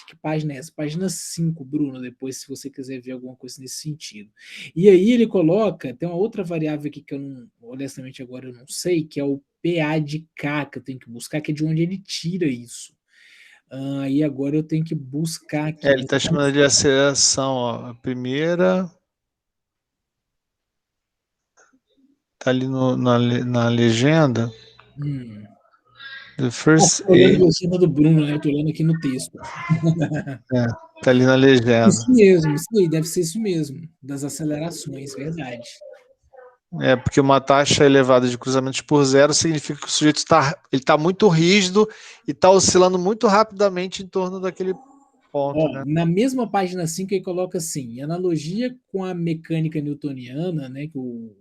Que página é essa? Página 5, Bruno, depois se você quiser ver alguma coisa nesse sentido. E aí ele coloca, tem uma outra variável aqui que honestamente agora eu não sei, que é o PA de K, que eu tenho que buscar, que é de onde ele tira isso. E agora eu tenho que buscar aqui. Ele está chamando de aceleração, ó. A primeira... Tá ali na legenda. The first Tô olhando age. a legenda do Bruno, né? Eu tô olhando aqui no texto. Tá ali na legenda. Isso mesmo, isso aí, deve ser isso mesmo, das acelerações, verdade. Porque uma taxa elevada de cruzamentos por zero significa que o sujeito está muito rígido e está oscilando muito rapidamente em torno daquele ponto. Ó, Né? na mesma página 5 ele coloca assim, em analogia com a mecânica newtoniana, né, que o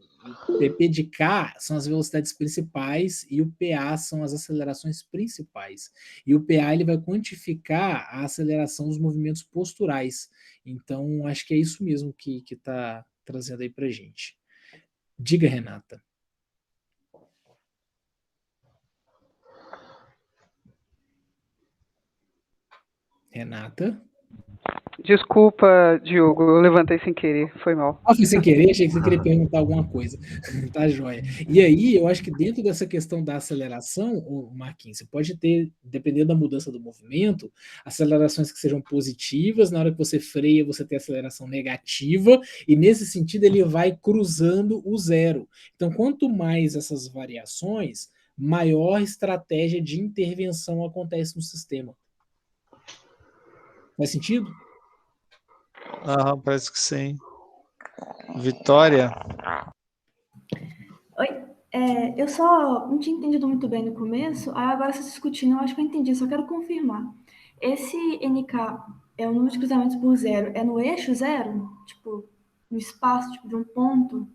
PP de K são as velocidades principais e o PA são as acelerações principais. E o PA ele vai quantificar a aceleração dos movimentos posturais. Então, acho que é isso mesmo que está trazendo aí para gente. Diga, Renata. Renata? Desculpa, Diogo, eu levantei sem querer, foi mal. Ah, foi sem querer, achei que você queria perguntar alguma coisa. Tá joia. E aí, eu acho que dentro dessa questão da aceleração, ô Marquinhos, você pode ter, dependendo da mudança do movimento, acelerações que sejam positivas, na hora que você freia, você tem aceleração negativa, e nesse sentido ele vai cruzando o zero. Então, quanto mais essas variações, maior estratégia de intervenção acontece no sistema. Faz sentido? Parece que sim. Vitória? Oi, eu só não tinha entendido muito bem no começo, aí agora vocês discutindo, eu acho que eu entendi, só quero confirmar. Esse NK é o número de cruzamentos por zero, é no eixo zero? Tipo, no espaço, tipo, de um ponto?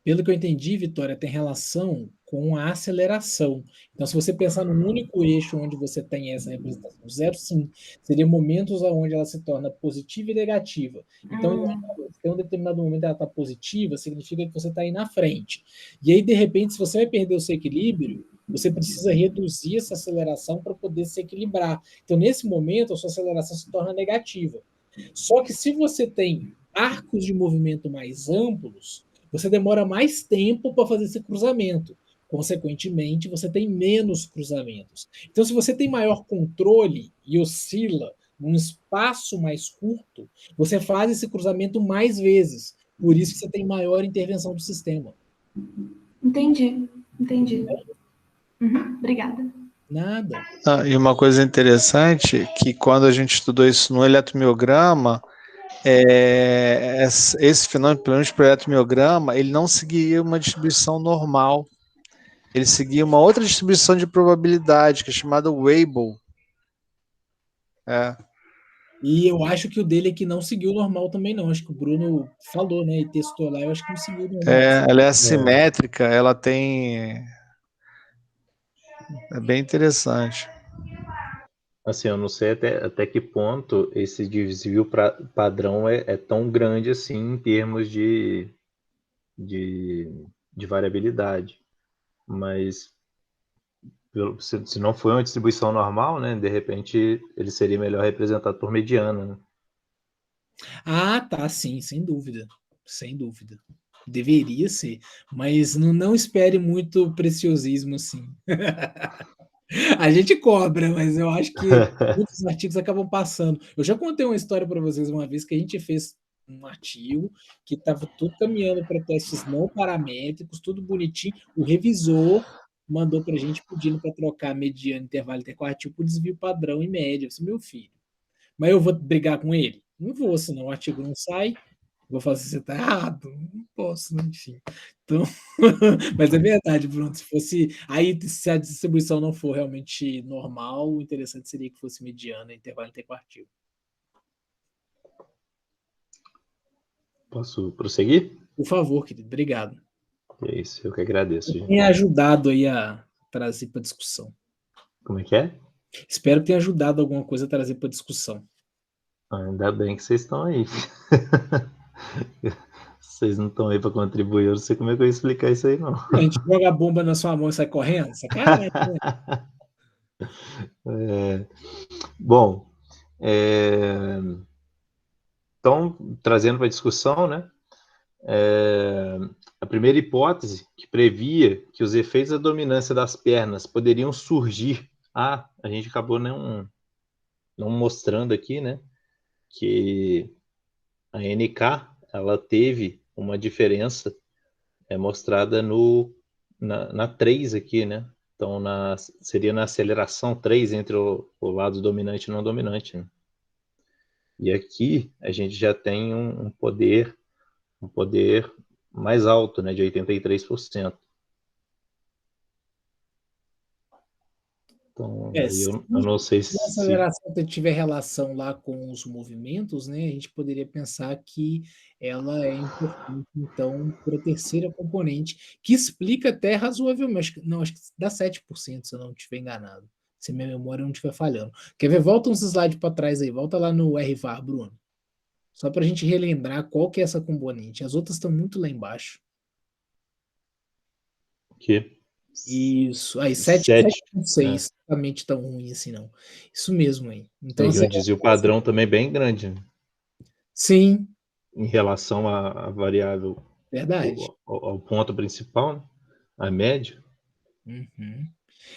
Pelo que eu entendi, Vitória, tem relação com a aceleração. Então, se você pensar num único eixo onde você tem essa representação zero, sim, seria momentos onde ela se torna positiva e negativa. Então, em um determinado momento ela está positiva, significa que você está aí na frente. E aí, de repente, se você vai perder o seu equilíbrio, você precisa reduzir essa aceleração para poder se equilibrar. Então, nesse momento, a sua aceleração se torna negativa. Só que se você tem arcos de movimento mais amplos, você demora mais tempo para fazer esse cruzamento. Consequentemente, você tem menos cruzamentos. Então, se você tem maior controle e oscila num espaço mais curto, você faz esse cruzamento mais vezes. Por isso que você tem maior intervenção do sistema. Entendi. Obrigada. Nada. E uma coisa interessante, que quando a gente estudou isso no eletromiograma, esse fenômeno, pelo menos para o eletromiograma, ele não seguia uma distribuição normal. Ele seguia uma outra distribuição de probabilidade, que é chamada Weibull. E eu acho que o dele aqui não seguiu o normal também, não. Acho que o Bruno falou, né? E testou lá, eu acho que não seguiu o normal. Ela é assimétrica, ela tem... É bem interessante. Assim, eu não sei até que ponto esse desvio padrão é tão grande assim em termos de variabilidade. Mas se não for uma distribuição normal, né, de repente ele seria melhor representado por mediana. Né? Ah, tá, sim, sem dúvida. Sem dúvida. Deveria ser, mas não espere muito preciosismo assim. A gente cobra, mas eu acho que muitos artigos acabam passando. Eu já contei uma história para vocês uma vez que a gente fez um artigo que estava tudo caminhando para testes não paramétricos, tudo bonitinho. O revisor mandou para a gente pedindo para trocar mediano, intervalo interquartil por desvio padrão e média. Eu disse, meu filho, mas eu vou brigar com ele? Não vou, senão o artigo não sai. Vou falar assim, você está errado, não posso, né? Enfim. Então, mas é verdade, Bruno. Se fosse. Aí, se a distribuição não for realmente normal, o interessante seria que fosse mediana, intervalo interquartil. Posso prosseguir? Por favor, querido, obrigado. É isso, eu que agradeço. Gente. Tenha ajudado aí a trazer para discussão. Como é que é? Espero que tenha ajudado alguma coisa a trazer para discussão. Ainda bem que vocês estão aí. Vocês não estão aí para contribuir, eu não sei como é que eu ia explicar isso aí, não. A gente joga a bomba na sua mão e sai correndo? Sacanagem, né? Bom, então, trazendo para a discussão, né? A primeira hipótese que previa que os efeitos da dominância das pernas poderiam surgir. A gente acabou não mostrando aqui, né? Que a NK ela teve uma diferença é mostrada na 3 aqui, né? Então, seria na aceleração 3 entre o lado dominante e não dominante, né? E aqui a gente já tem um poder mais alto, né, de 83%. Então, aí eu não sei Se a se... aceleração tiver relação lá com os movimentos, né, a gente poderia pensar que ela é importante, então, para a terceira componente, que explica até razoavelmente, acho que dá 7%, se eu não estiver enganado, se minha memória não estiver falhando. Quer ver? Volta uns slides para trás aí, volta lá no RVAR, Bruno. Só para a gente relembrar qual que é essa componente. As outras estão muito lá embaixo. Que? Isso. Aí, 7. 7,6. Exatamente tão ruim assim, não. Isso mesmo aí. Então, E um desvio padrão também bem grande, né? Sim, Em relação à variável, verdade. ao ponto principal, né? A média. Uhum.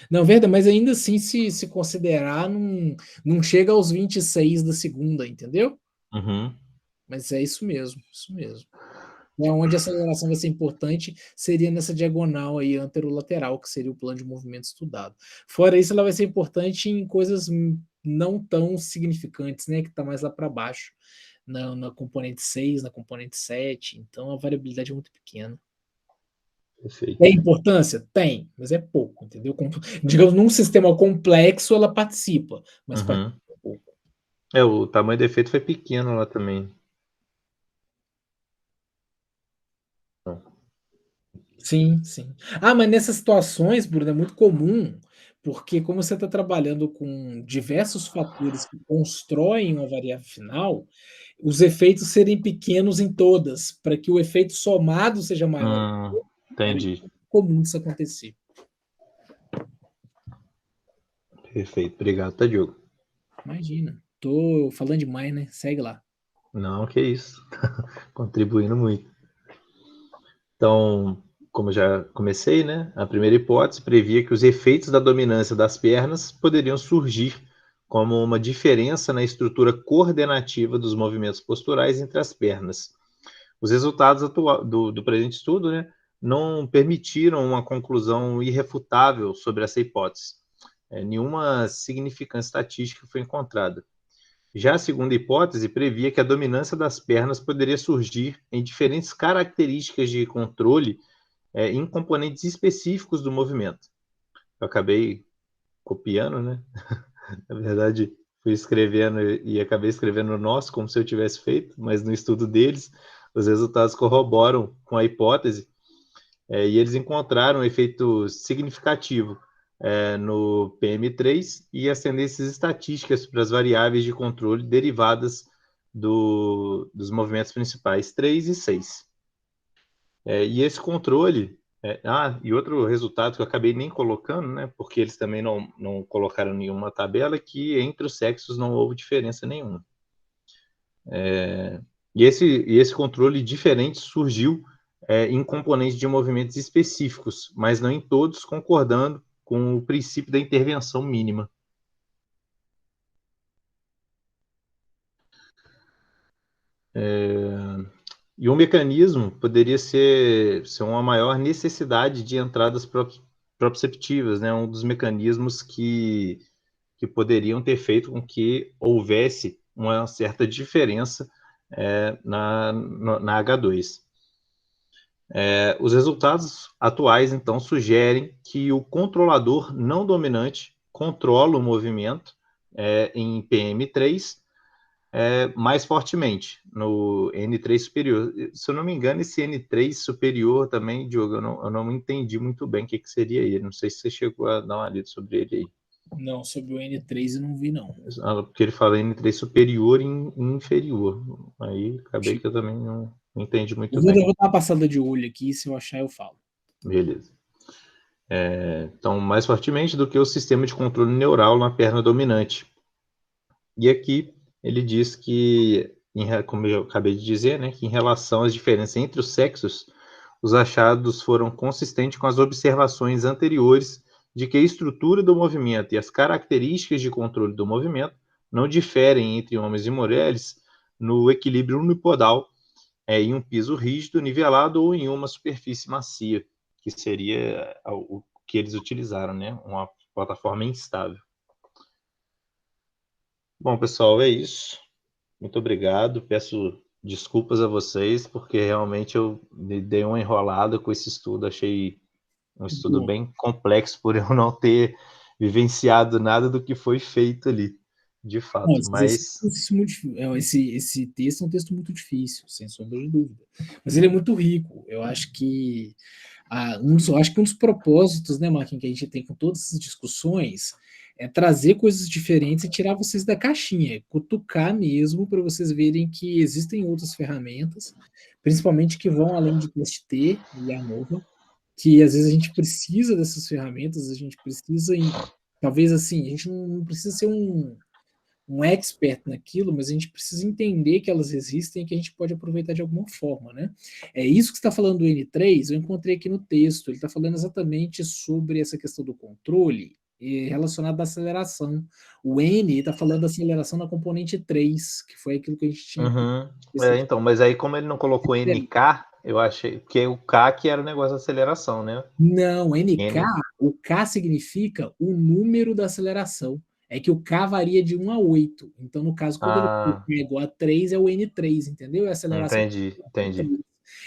Não, verdade, mas ainda assim, se considerar, não chega aos 26 da segunda, entendeu? Uhum. Mas é isso mesmo, isso mesmo. É onde a aceleração vai ser importante seria nessa diagonal aí anterolateral, que seria o plano de movimento estudado. Fora isso, ela vai ser importante em coisas não tão significantes, né? Que está mais lá para baixo, na componente 6, na componente 7. Então a variabilidade é muito pequena. Perfeito. Tem importância? Tem, mas é pouco, entendeu? Digamos, num sistema complexo, ela participa, mas participa pouco. O tamanho do efeito foi pequeno lá também. Sim, sim. Ah, mas nessas situações, Bruno, é muito comum, porque como você está trabalhando com diversos fatores que constroem uma variável final, os efeitos serem pequenos em todas, para que o efeito somado seja maior. É Entendi. comum isso acontecer. Perfeito. Obrigado, tá, Diogo? Imagina. Tô falando demais, né? Segue lá. Não, que isso. Contribuindo muito. Então, como já comecei, né? A primeira hipótese previa que os efeitos da dominância das pernas poderiam surgir como uma diferença na estrutura coordenativa dos movimentos posturais entre as pernas. Os resultados do presente estudo, né, não permitiram uma conclusão irrefutável sobre essa hipótese. Nenhuma significância estatística foi encontrada. Já a segunda hipótese previa que a dominância das pernas poderia surgir em diferentes características de controle em componentes específicos do movimento. Eu acabei copiando, né? Na verdade, fui escrevendo e acabei escrevendo o nosso, como se eu tivesse feito, mas no estudo deles, os resultados corroboram com a hipótese e eles encontraram um efeito significativo no PM3 e as tendências estatísticas para as variáveis de controle derivadas dos movimentos principais 3 e 6. E esse controle... e outro resultado que eu acabei nem colocando, né, porque eles também não colocaram nenhuma tabela, que entre os sexos não houve diferença nenhuma. E esse controle diferente surgiu em componentes de movimentos específicos, mas não em todos, concordando com o princípio da intervenção mínima. E um mecanismo poderia ser uma maior necessidade de entradas proprioceptivas, né? Um dos mecanismos que poderiam ter feito com que houvesse uma certa diferença na H2. Os resultados atuais, então, sugerem que o controlador não dominante controla o movimento em PM3 mais fortemente, no N3 superior. Se eu não me engano, esse N3 superior também, Diogo, eu não entendi muito bem o que seria ele. Não sei se você chegou a dar uma lida sobre ele aí. Não, sobre o N3 eu não vi, não. Porque ele fala N3 superior e inferior. Aí acabei que eu também não entendi muito bem. Eu vou dar uma passada de olho aqui, se eu achar eu falo. Beleza. Então, mais fortemente do que o sistema de controle neural na perna dominante. E aqui ele diz que, como eu acabei de dizer, né, que em relação às diferenças entre os sexos, os achados foram consistentes com as observações anteriores de que a estrutura do movimento e as características de controle do movimento não diferem entre homens e mulheres no equilíbrio unipodal em um piso rígido, nivelado ou em uma superfície macia, que seria o que eles utilizaram, né? Uma plataforma instável. Bom, pessoal, é isso. Muito obrigado. Peço desculpas a vocês, porque realmente eu me dei uma enrolada com esse estudo. Achei um estudo bem complexo por eu não ter vivenciado nada do que foi feito ali, de fato. Nossa, Mas esse texto é um texto muito difícil, sem sombra de dúvida. Mas ele é muito rico. Eu acho que um dos propósitos, né, Marquinhos, que a gente tem com todas essas discussões é trazer coisas diferentes e tirar vocês da caixinha, cutucar mesmo para vocês verem que existem outras ferramentas, principalmente que vão além de TST e ANOVA, que às vezes a gente precisa dessas ferramentas, a gente precisa, talvez assim, a gente não precisa ser um expert naquilo, mas a gente precisa entender que elas existem e que a gente pode aproveitar de alguma forma, né? É isso que você está falando do N3, eu encontrei aqui no texto, ele está falando exatamente sobre essa questão do controle relacionado à aceleração. O N está falando da aceleração na componente 3, que foi aquilo que a gente tinha aqui. Então, mas aí como ele não colocou NK, eu achei, porque o K que era o negócio da aceleração, né? Não, NK, o K significa o número da aceleração. É que o K varia de 1 a 8. Então, no caso, quando ele é igual a 3, é o N3, entendeu? É a aceleração. Entendi.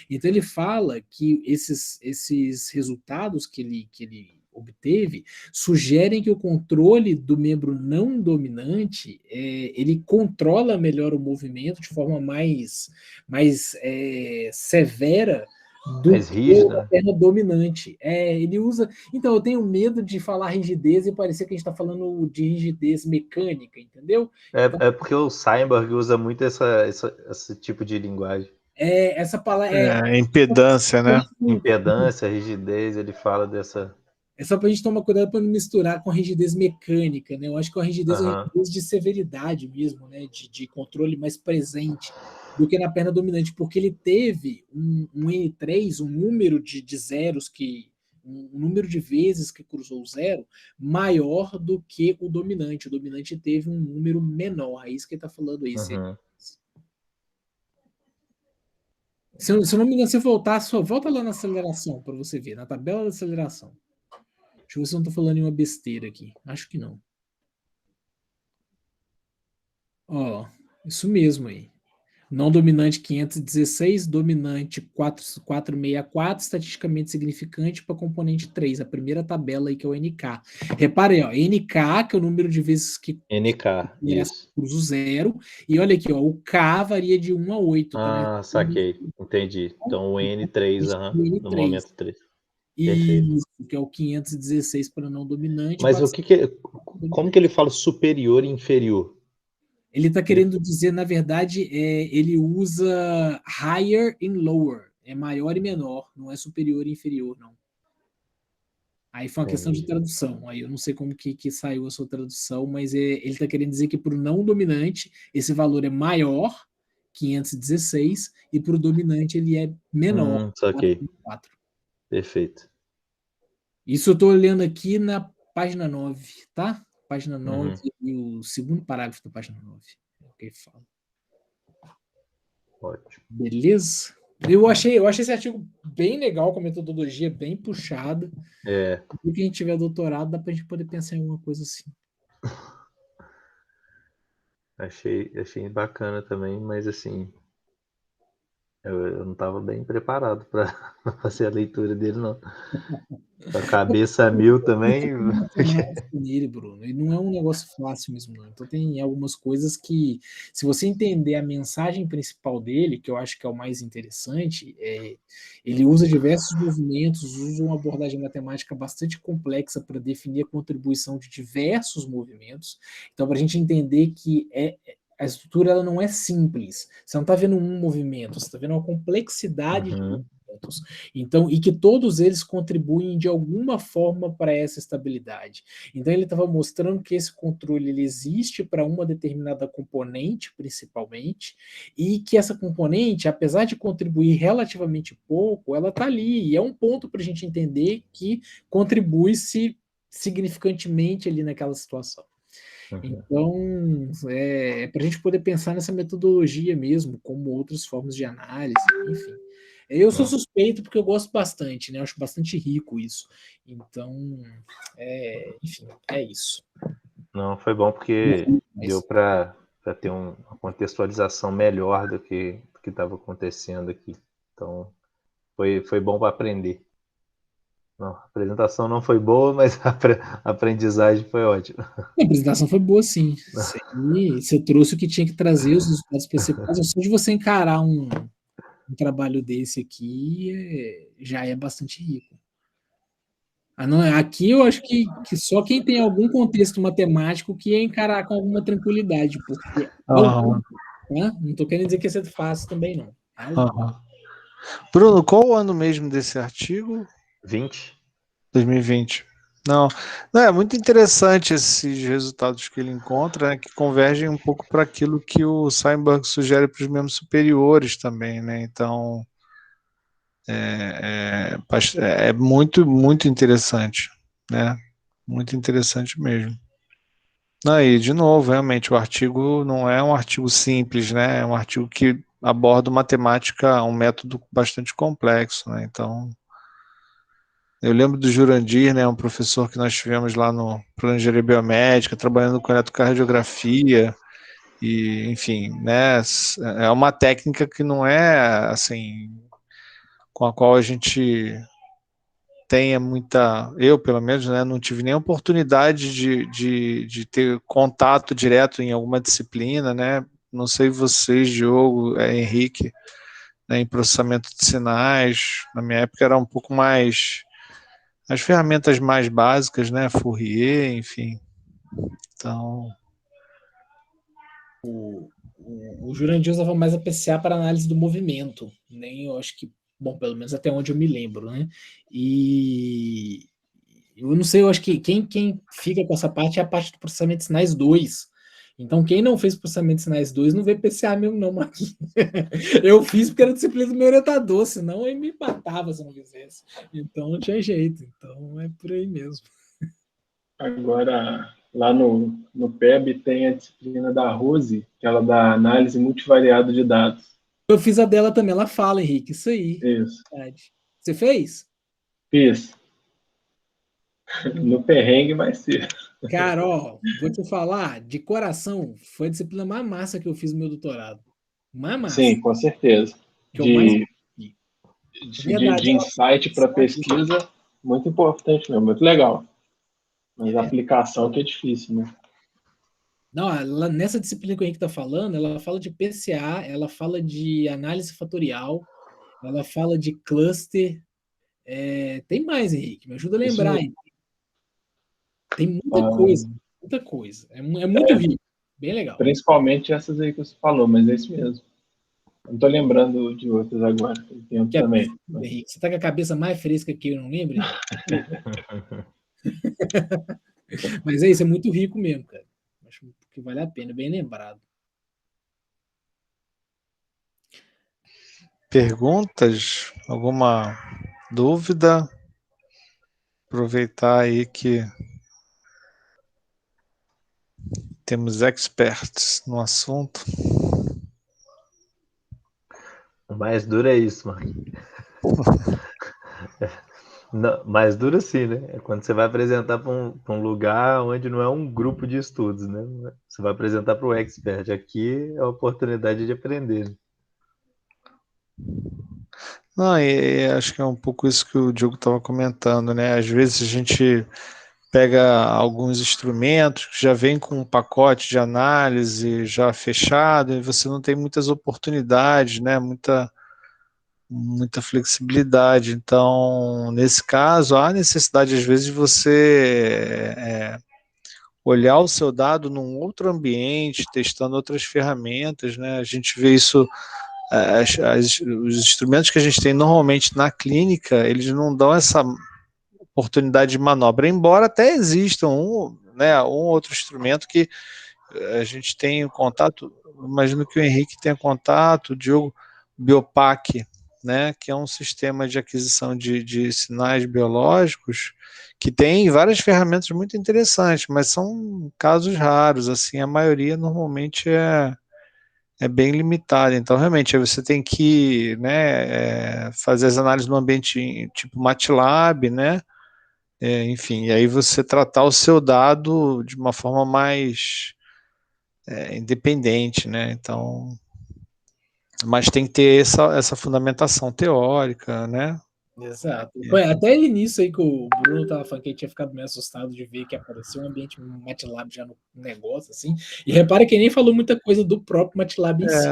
Então, ele fala que esses resultados que ele obteve sugerem que o controle do membro não dominante, ele controla melhor o movimento de forma mais severa do mais rígida, da perna dominante. Ele usa. Então, eu tenho medo de falar rigidez e parecer que a gente está falando de rigidez mecânica, entendeu? É porque o Seinberg usa muito esse tipo de linguagem. Essa palavra impedância, né? Impedância, rigidez, ele fala dessa. É só para a gente tomar cuidado para não misturar com a rigidez mecânica, né? Eu acho que a rigidez é uma rigidez de severidade mesmo, né? De controle mais presente do que na perna dominante, porque ele teve um N3, um número de zeros um número de vezes que cruzou o zero maior do que o dominante. O dominante teve um número menor. É isso que ele está falando aí. Se eu não me engano, se voltar, só volta lá na aceleração para você ver, na tabela da aceleração. Deixa eu ver se eu não estou falando nenhuma besteira aqui. Acho que não. Ó, isso mesmo aí. Não dominante 516, dominante 464, estatisticamente significante para componente 3, a primeira tabela aí que é o NK. Repare aí, ó, NK, que é o número de vezes que cruza o zero, e olha aqui, ó, o K varia de 1 a 8. Saquei, entendi. Então o N3, no momento 3. Isso, que é o 516 para não dominante. Mas como que ele fala superior e inferior? Ele está querendo dizer, na verdade, ele usa higher and lower, é maior e menor, não é superior e inferior, não. Aí foi uma questão de tradução, aí eu não sei como que saiu a sua tradução, mas ele está querendo dizer que para o não dominante, esse valor é maior, 516, e para o dominante ele é menor, 4. Perfeito. Isso eu estou olhando aqui na página 9, tá? Página 9 e o segundo parágrafo da página 9. É o que ele fala. Ótimo. Beleza? Eu achei esse artigo bem legal, com a metodologia bem puxada. E que a gente tiver doutorado, dá para a gente poder pensar em alguma coisa assim. Achei bacana também, mas assim, eu não estava bem preparado para fazer a leitura dele, não. A cabeça mil também. Nele, Bruno. E não é um negócio fácil mesmo, não. Então tem algumas coisas que, se você entender a mensagem principal dele, que eu acho que é o mais interessante, ele usa diversos movimentos, usa uma abordagem matemática bastante complexa para definir a contribuição de diversos movimentos. Então, para a gente entender que a estrutura ela não é simples. Você não está vendo um movimento, você está vendo uma complexidade de movimentos. Então, e que todos eles contribuem de alguma forma para essa estabilidade. Então, ele estava mostrando que esse controle ele existe para uma determinada componente, principalmente, e que essa componente, apesar de contribuir relativamente pouco, ela está ali. E é um ponto para a gente entender que contribui-se significantemente ali naquela situação. Então, é para a gente poder pensar nessa metodologia mesmo, como outras formas de análise, enfim. Eu sou suspeito porque eu gosto bastante, né? Eu acho bastante rico isso. Então, enfim, é isso. Não, foi bom porque deu para ter uma contextualização melhor do que estava acontecendo aqui. Então, foi bom para aprender. Não, a apresentação não foi boa, mas a aprendizagem foi ótima. A apresentação foi boa, sim. Você trouxe o que tinha que trazer, os resultados principais. Só de você encarar um trabalho desse aqui já é bastante rico. Aqui eu acho que só quem tem algum contexto matemático que ia encarar com alguma tranquilidade, porque Aham, tá? Não estou querendo dizer que ia ser fácil também, não. Tá? aham. Bruno, qual o ano mesmo desse artigo? 20? 2020. Não, é muito interessante esses resultados que ele encontra, né, que convergem um pouco para aquilo que o Seinberg sugere para os membros superiores também, né? Então, é muito, muito interessante, né? Muito interessante mesmo. Aí, de novo, realmente, o artigo não é um artigo simples, né? É um artigo que aborda uma temática, um método bastante complexo, né? Então, eu lembro do Jurandir, né, um professor que nós tivemos lá no plano de engenharia biomédica, trabalhando com eletrocardiografia, e, enfim, né, é uma técnica que não é, assim, com a qual a gente tenha muita, eu pelo menos, né, não tive nem oportunidade de ter contato direto em alguma disciplina, né, não sei vocês, Diogo, Henrique, né, em processamento de sinais, na minha época era um pouco mais as ferramentas mais básicas, né, Fourier, enfim. Então, O Jurandir usava mais a PCA para análise do movimento, nem eu acho que, bom, pelo menos até onde eu me lembro, né? E eu não sei, eu acho que quem fica com essa parte é a parte do processamento de sinais 2. Então, quem não fez processamento de sinais 2 não vê PCA mesmo, não, Marquinhos. Eu fiz porque era disciplina do meu orientador, senão ele me matava se eu não fizesse. Então, não tinha jeito. Então, é por aí mesmo. Agora, lá no PEB tem a disciplina da Rose, que ela dá análise multivariada de dados. Eu fiz a dela também, ela fala, Henrique, isso aí. Isso. Verdade. Você fez? Fiz. No perrengue, mas fiz. Cara, ó, vou te falar, de coração, foi a disciplina mais massa que eu fiz no meu doutorado. Mais massa. Sim, com certeza. Que eu mais De, curti. de Verdade, ó. insight para pesquisa, muito importante mesmo, muito legal. Mas a aplicação que é difícil, né? Não, nessa disciplina que o Henrique está falando, ela fala de PCA, ela fala de análise fatorial, ela fala de cluster. Tem mais, Henrique, me ajuda a Isso lembrar mesmo. aí. Tem muita coisa, muita coisa. É muito rico, bem legal. Principalmente essas aí que você falou, mas é isso mesmo. Não estou lembrando de outras agora, tem tempo também. Henrique, você está com a cabeça mais fresca que eu, não lembro, Henrique? Mas é isso, é muito rico mesmo, cara. Acho que vale a pena, bem lembrado. perguntas? Alguma dúvida? Aproveitar aí que temos experts no assunto. O mais duro é isso, Marquinhos. Não, mais duro sim, né? É quando você vai apresentar para um lugar onde não é um grupo de estudos, né? Você vai apresentar para o expert. Aqui é a oportunidade de aprender. Né? Não, e acho que é um pouco isso que o Diogo estava comentando, né? Às vezes a gente pega alguns instrumentos que já vem com um pacote de análise já fechado e você não tem muitas oportunidades, né? Muita flexibilidade. Então, nesse caso, há necessidade, às vezes, de você olhar o seu dado num outro ambiente, testando outras ferramentas, né? A gente vê isso, os instrumentos que a gente tem normalmente na clínica, eles não dão essa oportunidade de manobra, embora até existam um outro instrumento que a gente tem contato, imagino que o Henrique tenha contato, o Diogo, Biopac, né, que é um sistema de aquisição de sinais biológicos que tem várias ferramentas muito interessantes, mas são casos raros, assim, a maioria normalmente é bem limitada. Então, realmente, aí você tem que, né, fazer as análises no ambiente tipo MATLAB, né, enfim, e aí você tratar o seu dado de uma forma mais independente, né, então, mas tem que ter essa fundamentação teórica, né. Exato. Foi até início aí que o Bruno tava falando que ele tinha ficado meio assustado de ver que apareceu um ambiente MATLAB já no negócio, assim. E repara que nem falou muita coisa do próprio MATLAB em si.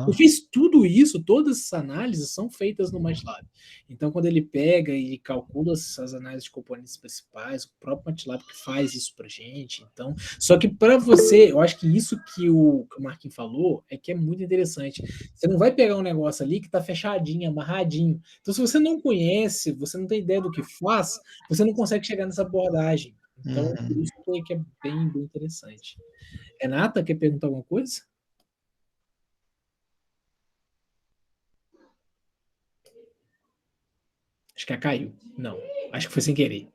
Eu fiz tudo isso, todas essas análises são feitas no MATLAB. Então, quando ele pega e calcula essas análises de componentes principais, o próprio MATLAB que faz isso pra gente. Então, só que para você, eu acho que isso que o Marquinhos falou é que é muito interessante. Você não vai pegar um negócio ali que tá fechadinho, amarradinho. Então, se você não conhece, você não tem ideia do que faz, você não consegue chegar nessa abordagem. Então, por isso que é bem, bem interessante. Renata, quer perguntar alguma coisa? Acho que caiu. Não, acho que foi sem querer.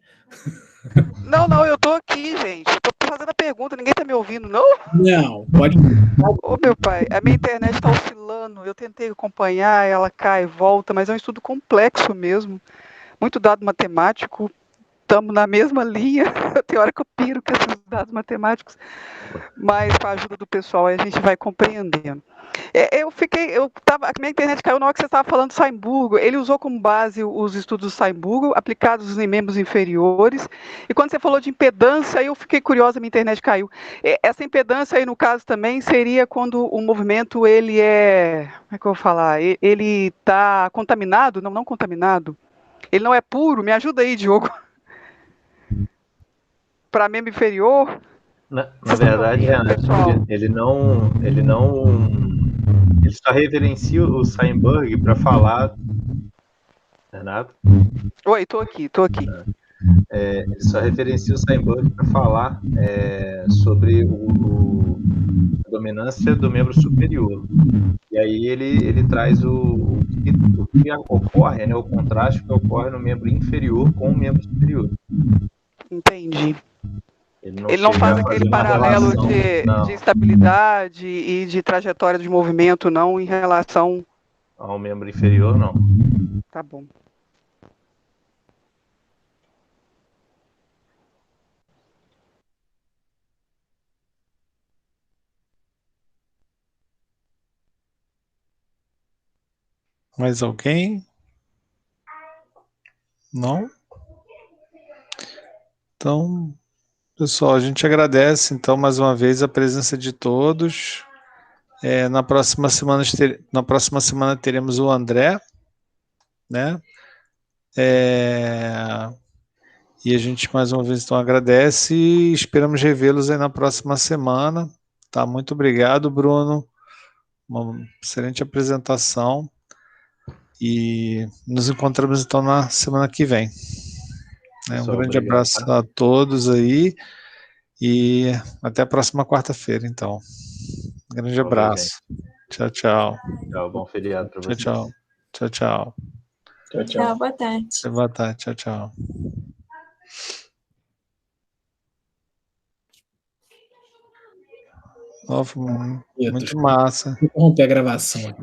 Não, eu tô aqui, gente. Eu tô fazendo a pergunta, ninguém tá me ouvindo, não? Não, pode. Ô, meu pai, a minha internet tá oscilando. Eu tentei acompanhar, ela cai e volta, mas é um estudo complexo mesmo. Muito dado matemático. Estamos na mesma linha. Tem hora que eu piro com esses dados matemáticos, mas com a ajuda do pessoal a gente vai compreendendo. A minha internet caiu na hora que você estava falando do Sainburgo. Ele usou como base os estudos do Sainburgo, aplicados em membros inferiores. E quando você falou de impedância, eu fiquei curiosa, minha internet caiu. Essa impedância aí, no caso, também seria quando o movimento, ele é... Como é que eu vou falar? Ele está contaminado? Não contaminado. Ele não é puro? Me ajuda aí, Diogo. Para membro inferior? Na verdade, Renato, ele só referencia o Sainburg para falar. Renato? Oi, estou aqui. Ele só referencia o Sainburg para falar sobre a dominância do membro superior. E aí ele traz o que ocorre, né, o contraste que ocorre no membro inferior com o membro superior. Entendi. Ele não faz aquele paralelo de estabilidade e de trajetória de movimento, não, em relação ao membro inferior, não. Tá bom. Mais alguém? Não? Então, pessoal, a gente agradece, então, mais uma vez a presença de todos. Na próxima semana teremos o André, né? E a gente, mais uma vez, então, agradece e esperamos revê-los aí na próxima semana. Tá? Muito obrigado, Bruno. Uma excelente apresentação. E nos encontramos, então, na semana que vem. Um grande abraço a todos aí e até a próxima quarta-feira, então. Um grande abraço. Tchau, tchau. Tchau, bom feriado para vocês. Tchau, tchau. Tchau, tchau. Tchau, tchau. Tchau, boa tarde. Boa tarde, tchau, tchau. Muito massa. Vou interromper a gravação aqui.